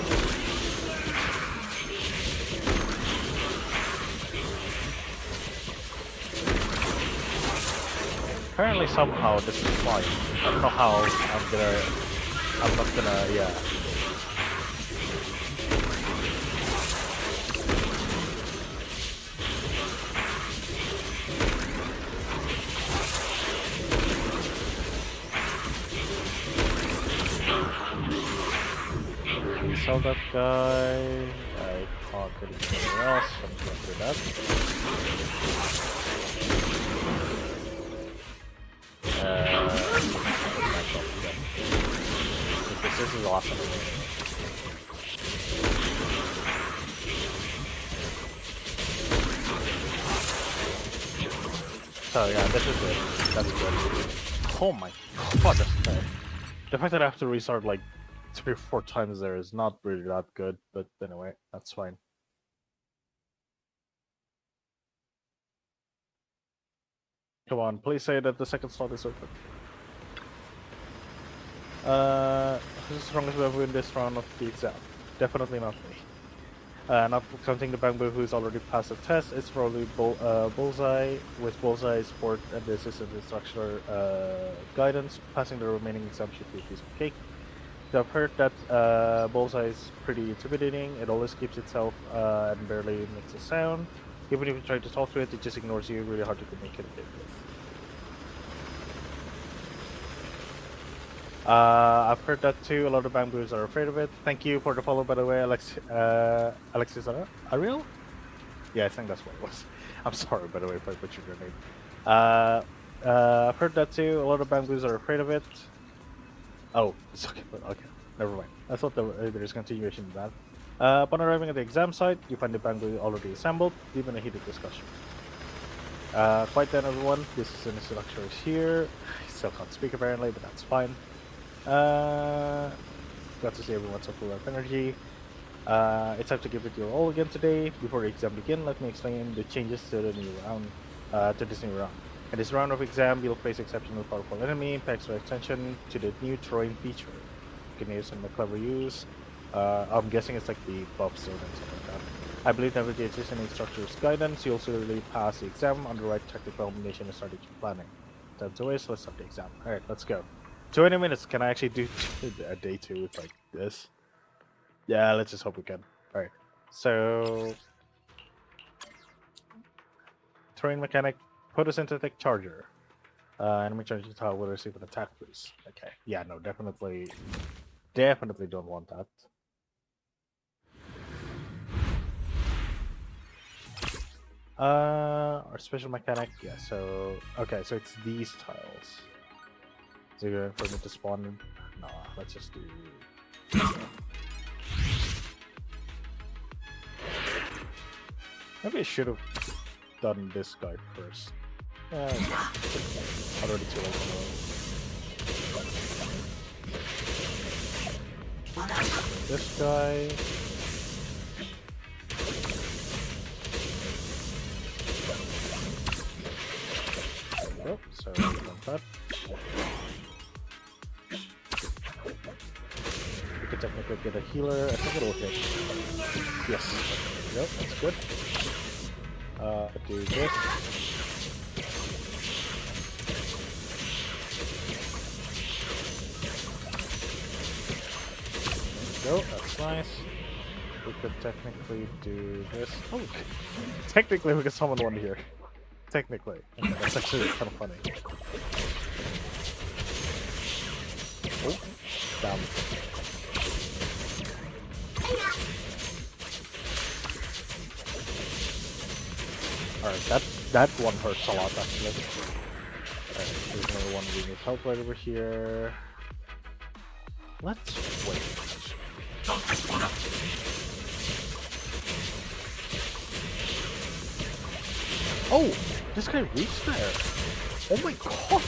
Apparently somehow this is fine. I don't know how I'm not gonna, yeah. Sell that guy. I can't get anything else. I'm just gonna do that. This is awesome. So yeah, this is good. That's good. Oh my god, that's bad. The fact that I have to restart like 3 or 4 times there is not really that good, but anyway, that's fine. Come on, please say that the second slot is open. Who's the strongest member in this round of the exam? Definitely not me. Not counting the Bamboo who's already passed the test, it's probably Bullseye, with Bullseye support and the assistant instructor guidance. Passing the remaining exam should be a piece of cake. I've heard that Bullseye is pretty intimidating. It always keeps itself and barely makes a sound. Even if you try to talk to it, it just ignores you. Really hard to communicate with. I've heard that too. A lot of Bamboos are afraid of it. Thank you for the follow, by the way, Alexis Ariel? Yeah, I think that's what it was. I'm sorry, by the way, if I butchered your name. I've heard that too. A lot of Bamboos are afraid of it. Oh, it's okay. Okay, never mind. I thought there's continuation to that. Upon arriving at the exam site, you find the Bamboo already assembled, even a heated discussion. Quiet then, everyone. This is an instructor here. I still can't speak apparently, but that's fine. Got to see everyone's full of energy. It's time to give it your all again today. Before the exam begins, let me explain the changes to the new round. This new round. In this round of exam, you'll face exceptionally powerful enemy, pay extra attention to the new terrain feature. You can use some clever use. I'm guessing it's like the buffs or something like that. I believe navigators and instructors' guidance, you'll certainly pass the exam on the right technical combination and strategic planning. Time's away, so let's start the exam. Alright, let's go. 20 minutes, can I actually do a day 2 with like this? Yeah, let's just hope we can. Alright, so... Terrain mechanic, photosynthetic charger. Enemy charging tile will receive an attack boost. Okay, yeah, no, definitely don't want that. Our special mechanic, yeah, so... Okay, so it's these tiles. Is it going for me to spawn? No, let's just do... Maybe I should have done this guy first. Already too late. This guy... Oh, so we want that. We could technically get a healer. I think it'll hit. Yes. There we go. That's good. Do this. There we go. That's nice. We could technically do this. Oh, technically we could summon one here. Technically. Okay, that's actually kind of funny. Oh, damn. Alright, that one hurts a lot actually. Alright, there's another one we need help right over here. Let's wait. Oh! This guy reached there! Oh my god!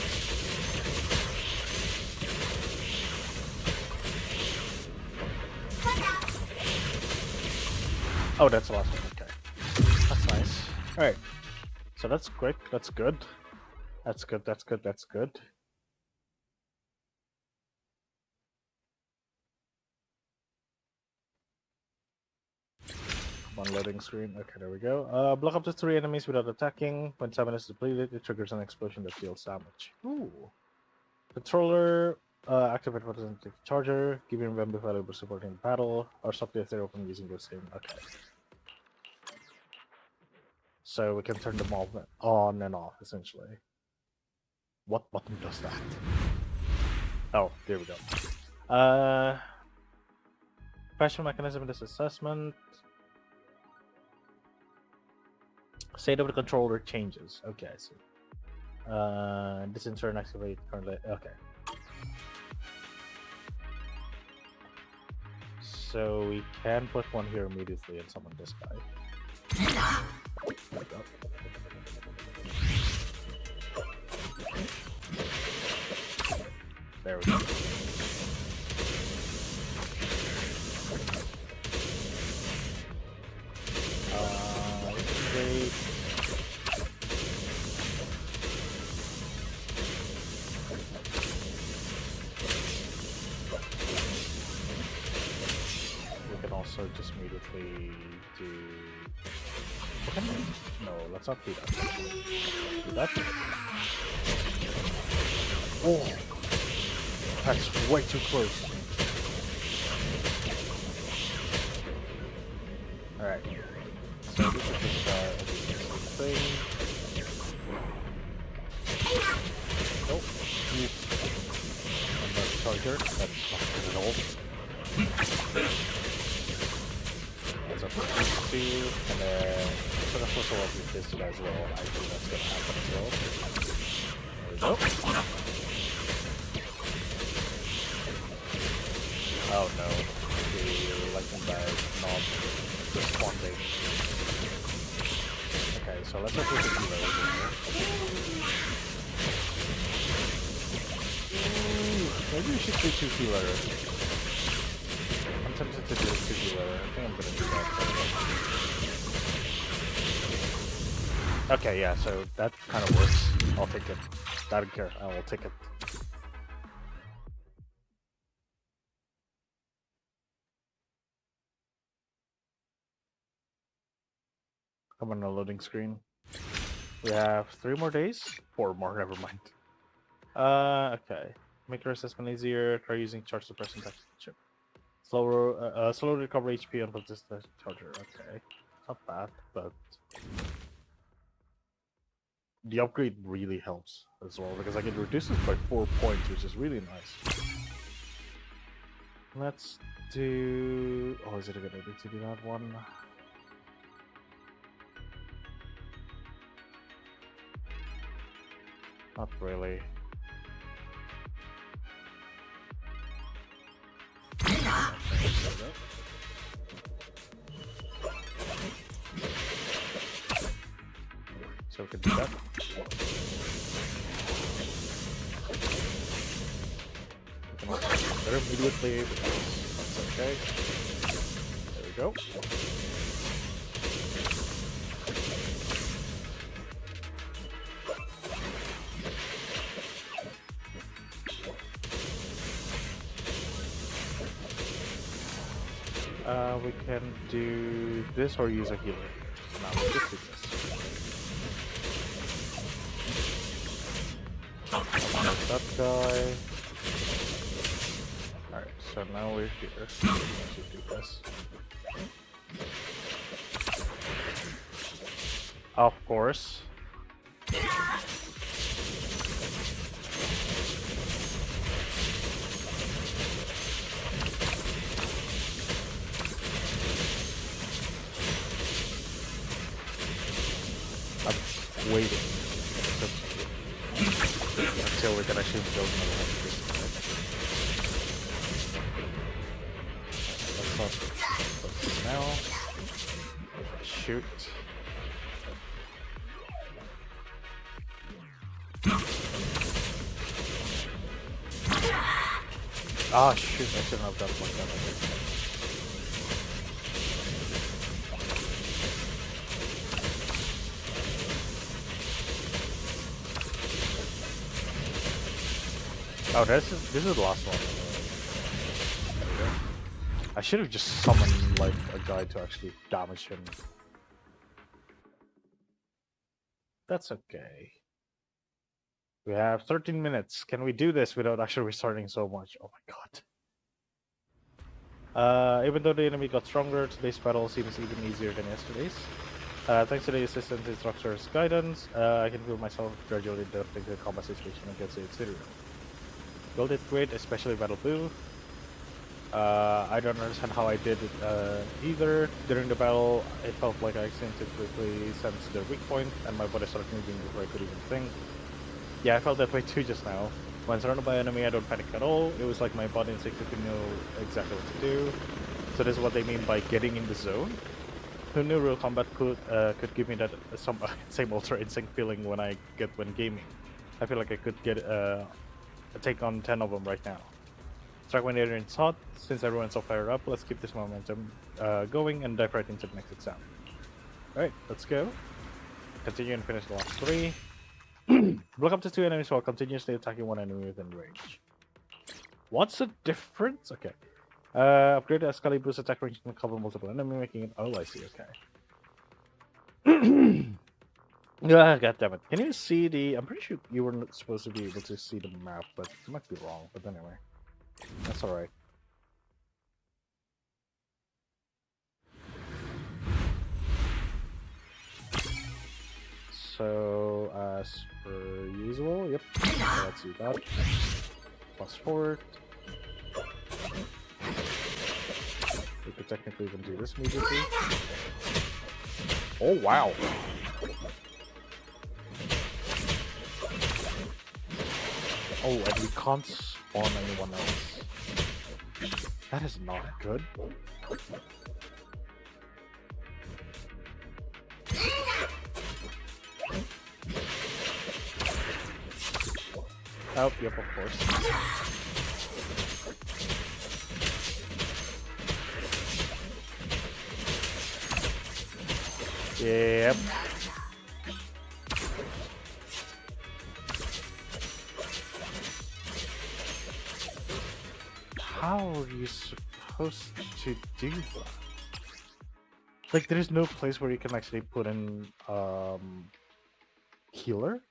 Oh, that's the last one, okay. That's nice. Alright. So that's quick, that's good. That's good, that's good, that's good. Come on, loading screen. Okay, there we go. Block up to 3 enemies without attacking. When stamina is depleted, it triggers an explosion that deals damage. Ooh. Controller, activate representative charger, giving them valuable support in battle, or stop the third open using the same. Okay. So we can turn them all on and off, essentially. What button does that? Oh, there we go. Special mechanism in this assessment. State of the controller changes. Okay, I see. This in turn activate currently. Okay. So we can put one here immediately and summon this guy. There we go. There we go. Wait. We can also just immediately do. Okay. No, let's not do that. Do that. Oh, that's way too close. All right. So this is just a thing. Nope. And that's charger. That's not good at all. That's up to these two, and then I'm gonna force a lot with this guy as well. I think that's gonna happen as well. There we go. Oh no. The lightning guy is not responding. Okay, so let's look at the healer over here. Maybe we should do 2 healer. I'm tempted to do 2 healer. I think I'm gonna do that. Okay, yeah, so that kind of works. I'll take it. I don't care. I will take it. Come on, a loading screen. We have 3 more days? 4 more, never mind. Okay. Make your assessment easier. Try using charge suppressant chip. Slow recover HP on this charger. Okay. Not bad, but the upgrade really helps as well because I can reduce this by 4 points, which is really nice. Let's do. Oh, is it a good idea to do that one? Not really. So we can do that. We can also do there immediately because that's okay. There we go. We can do this or use a healer. So now we'll just do this. That guy. Alright, so now we're here. Let's just do this. Of course. Waiting until we can actually build another one. Let's not put this now. Shoot. Ah, shoot, I shouldn't have done it like that. Oh, this is the last one. I should have just summoned like a guy to actually damage him. That's okay. We have 13 minutes. Can we do this without actually restarting so much? Oh my god. Even though the enemy got stronger, today's battle seems even easier than yesterday's. Thanks to the assistant instructor's guidance, I can feel myself gradually adapting to the combat situation against the Yidhari. Gold did great, especially Battle Boo. I don't understand how I did it either. During the battle, it felt like I instinctively sensed their weak point, and my body started moving before I could even think. Yeah, I felt that way too just now. When surrounded by enemy, I don't panic at all. It was like my body instinctively knew exactly what to do. So this is what they mean by getting in the zone. Who knew real combat could give me that same ultra instinct feeling when I get when gaming? I feel like I could get take on 10 of them right now. Strike when the audience hot. Since everyone's so fired up, let's keep this momentum going and dive right into the next exam. Alright, let's go. Continue and finish the last 3. Block up to 2 enemies while continuously attacking one enemy within range. What's the difference? Okay. Upgrade the Escali boost attack range and cover multiple enemy, making it. Oh, I see. Okay. Ah, God damn it. Can you see the. I'm pretty sure you were not supposed to be able to see the map, but I might be wrong. But anyway. That's alright. So, as per usual, yep. So let's do that. Plus forward. We could technically even do this immediately. Oh, wow. Oh, and we can't spawn anyone else. That is not good. Oh, yep, of course. Yep. How are you supposed to do that? Like, there's no place where you can actually put in, healer?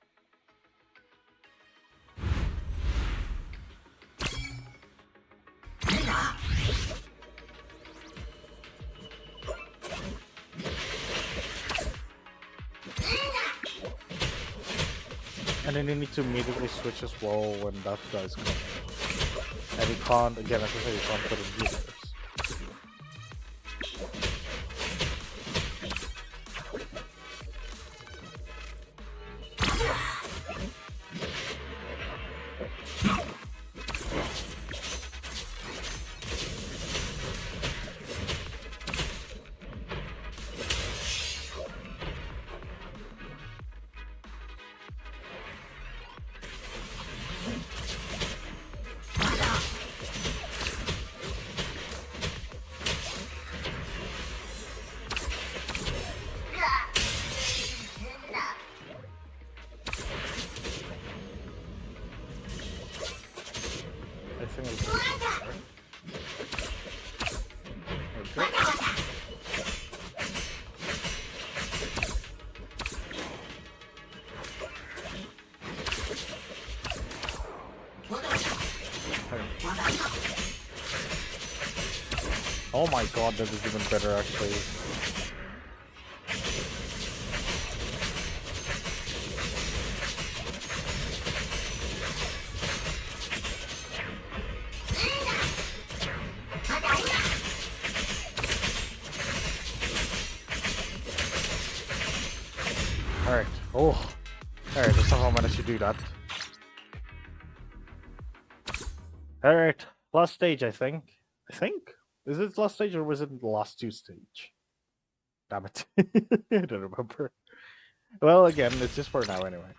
And then you need to immediately switch as well when that guy's coming. And you can't, again, as I said, you can't put in healers. Oh my god, that is even better actually. Alright. Oh. Alright, I somehow managed to do that. Alright. Last stage, I think. Is it last stage or was it the last 2 stage? Damn it. I don't remember. Well, again, it's just for now anyway.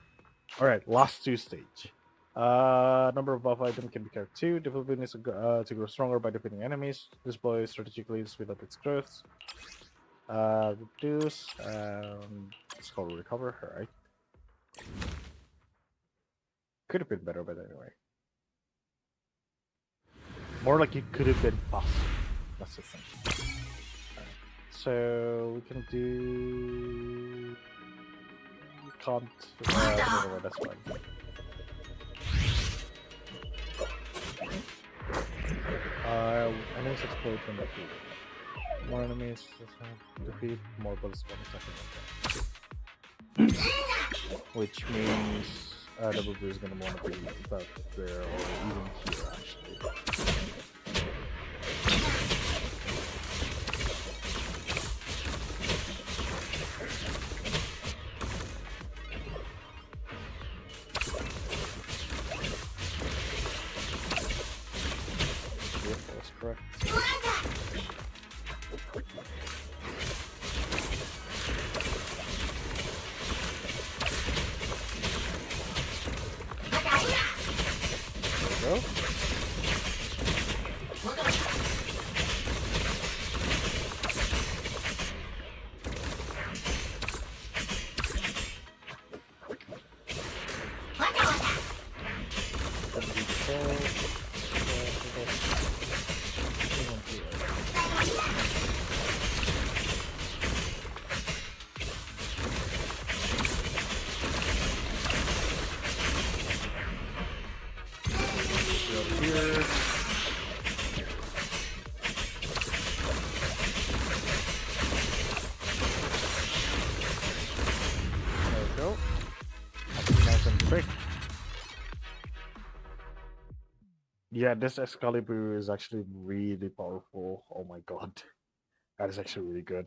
Alright, last 2 stage. Number of buff items can be carried 2. Difficulty is to grow stronger by defeating enemies. Display strategically to speed up its growth. Reduce. It's called recover. Alright. Could have been better, but anyway. More like it could have been faster. That's the thing. Alright. So we can do. We can't. No, that's fine. Enemies explode when defeated. More enemies defeat, more bullets one attack. Which means the Boo is gonna want to be about there or even here actually. Yep, that's correct. There we go. Here. There we go. Nice and quick. Yeah, this Excalibur is actually really powerful. Oh my god. That is actually really good.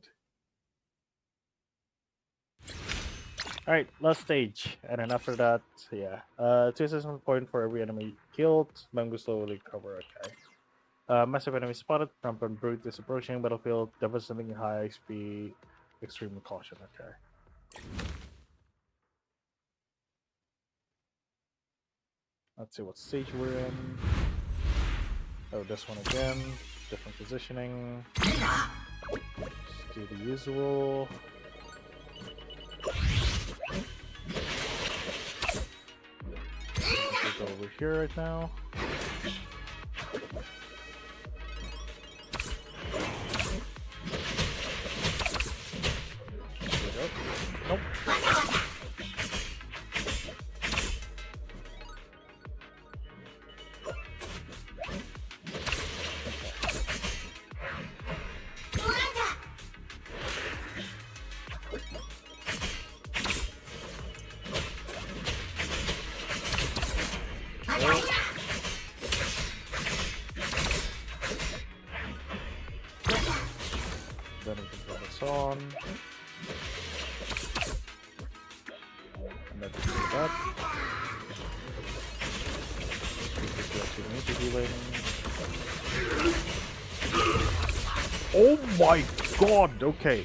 Alright, last stage. And then after that, yeah. 2 assessment point for every enemy killed. Mango slowly recover, okay. Massive enemy spotted. Rampant Brute is approaching battlefield. Devastating high XP. Extreme caution, okay. Let's see what stage we're in. Oh, this one again. Different positioning. Just do the usual. Let's go over here right now. There we go. Nope. Then we can turn this on. And then do that. Because we actually need to healing. Oh my god, okay.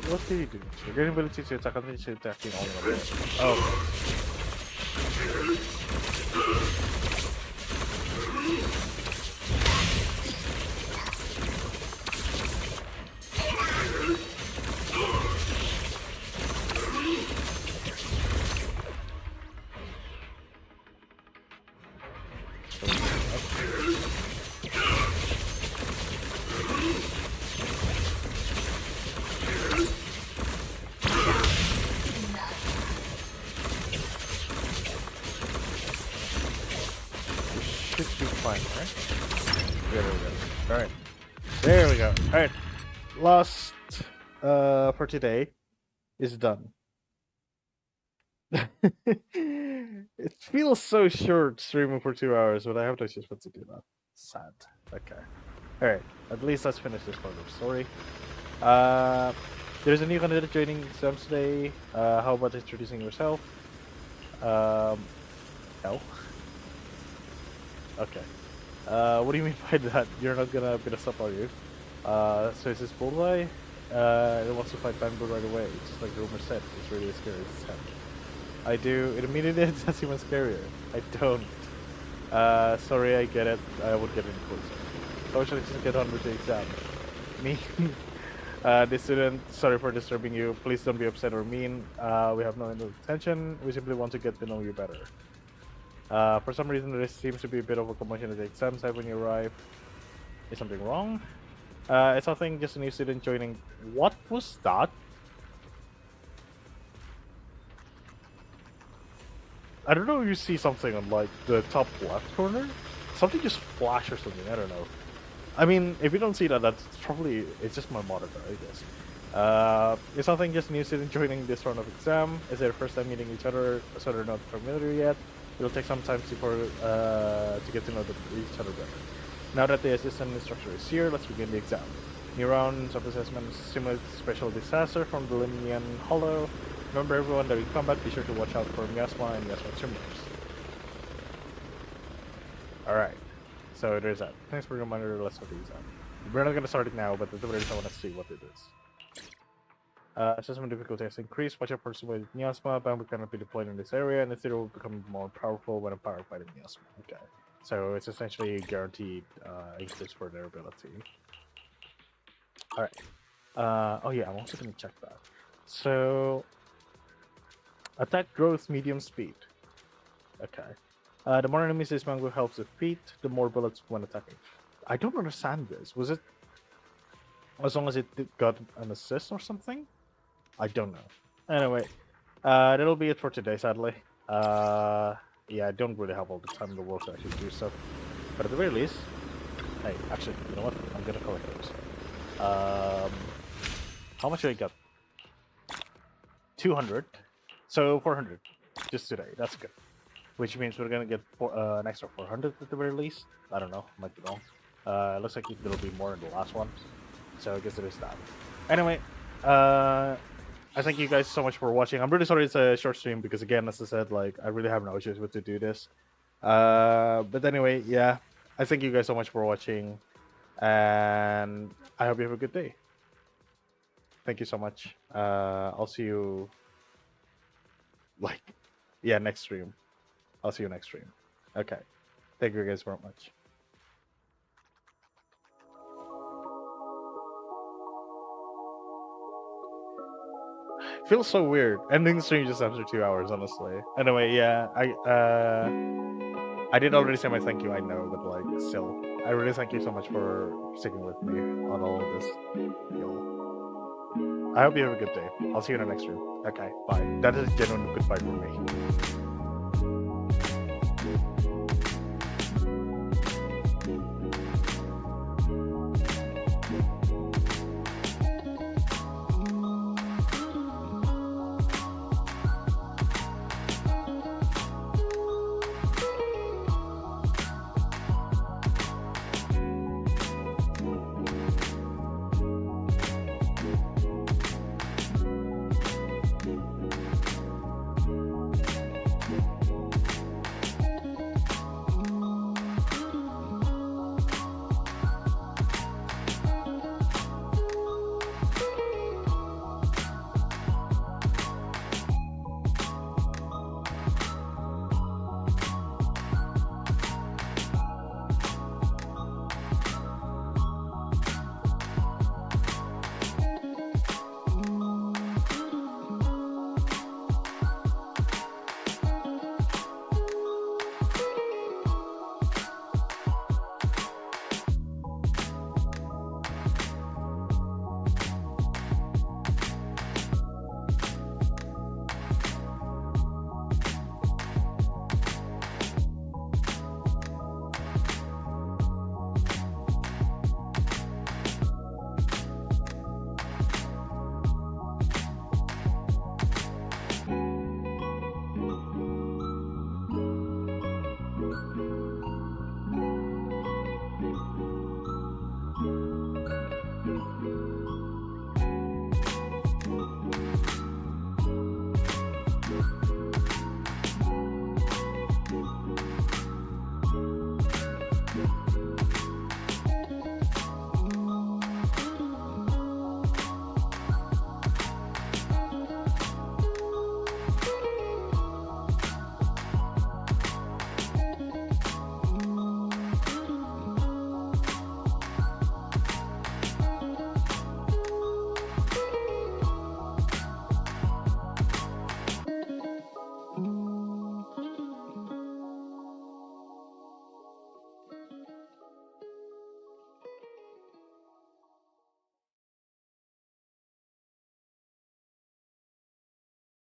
What do you do? You're getting ability to attack and to attacking all of them. Oh. Alright. There we go. Alright. Last for today is done. It feels so short streaming for 2 hours, but I have no choice but to do that. Sad. Okay. Alright, at least let's finish this part of the story. There's a new candidate joining exams today. How about introducing yourself? No. Okay. What do you mean by that? You're not gonna beat us up, are you? So is this Bullseye? It wants to fight Bamboo right away, just like the rumor said. It's really scary. It's sad. I do. It immediately that's even scarier. I don't. Sorry, I get it. I would get any closer. How should I just get on with the exam? Me? This student, sorry for disturbing you. Please don't be upset or mean. We have no intention. We simply want to get to know you better. For some reason, there seems to be a bit of a commotion at the exam site when you arrive. Is something wrong? It's nothing, just a new student joining. What was that? I don't know if you see something on like the top left corner. Something just flashed or something, I don't know. I mean, if you don't see that, that's probably, it's just my monitor, I guess. It's nothing, just a new student joining this round of exam. Is their first time meeting each other, so they're not familiar yet. It'll take some time to get to know each other better. Now that the assistant instructor is here, let's begin the exam. New rounds of assessment simulate special disaster from the Limnian Hollow. Remember everyone that in combat, be sure to watch out for Miasma and Miasma tumors. Alright, so there's that. Thanks for the reminder, let's start the exam. We're not gonna start it now, but at the very least I wanna see what it is. Assessment difficulty has increased. Watch out for simulated Miasma. Bamboo cannot be deployed in this area, and the theater will become more powerful when empowered by the Miasma. Okay. So it's essentially guaranteed increase for their ability. Alright. Oh yeah, I'm also gonna check that. So attack growth medium speed. Okay. The more enemies this mango helps defeat, the more bullets when attacking. I don't understand this. Was it as long as it got an assist or something? I don't know. Anyway, that'll be it for today, sadly. Yeah, I don't really have all the time in the world to actually do stuff. But at the very least, hey, actually, you know what? I'm gonna collect those. How much did I get? 200. So 400. Just today. That's good. Which means we're gonna get an extra 400 at the very least. I don't know. Might be wrong. Looks like it'll be more in the last one. So I guess it is that. Anyway, I thank you guys so much for watching. I'm really sorry it's a short stream because, again, as I said, like, I really have no issues with to do this. But anyway, yeah, I thank you guys so much for watching, and I hope you have a good day. Thank you so much. I'll see you, like, yeah, next stream. I'll see you next stream. Okay. Thank you guys very much. Feels so weird ending the stream just after 2 hours, honestly. Anyway, yeah, I did already say my thank you, I know, but like still, I really thank you so much for sticking with me on all of this. I hope you have a good day. I'll see you in the next stream. Okay, bye. That is a genuine goodbye from me.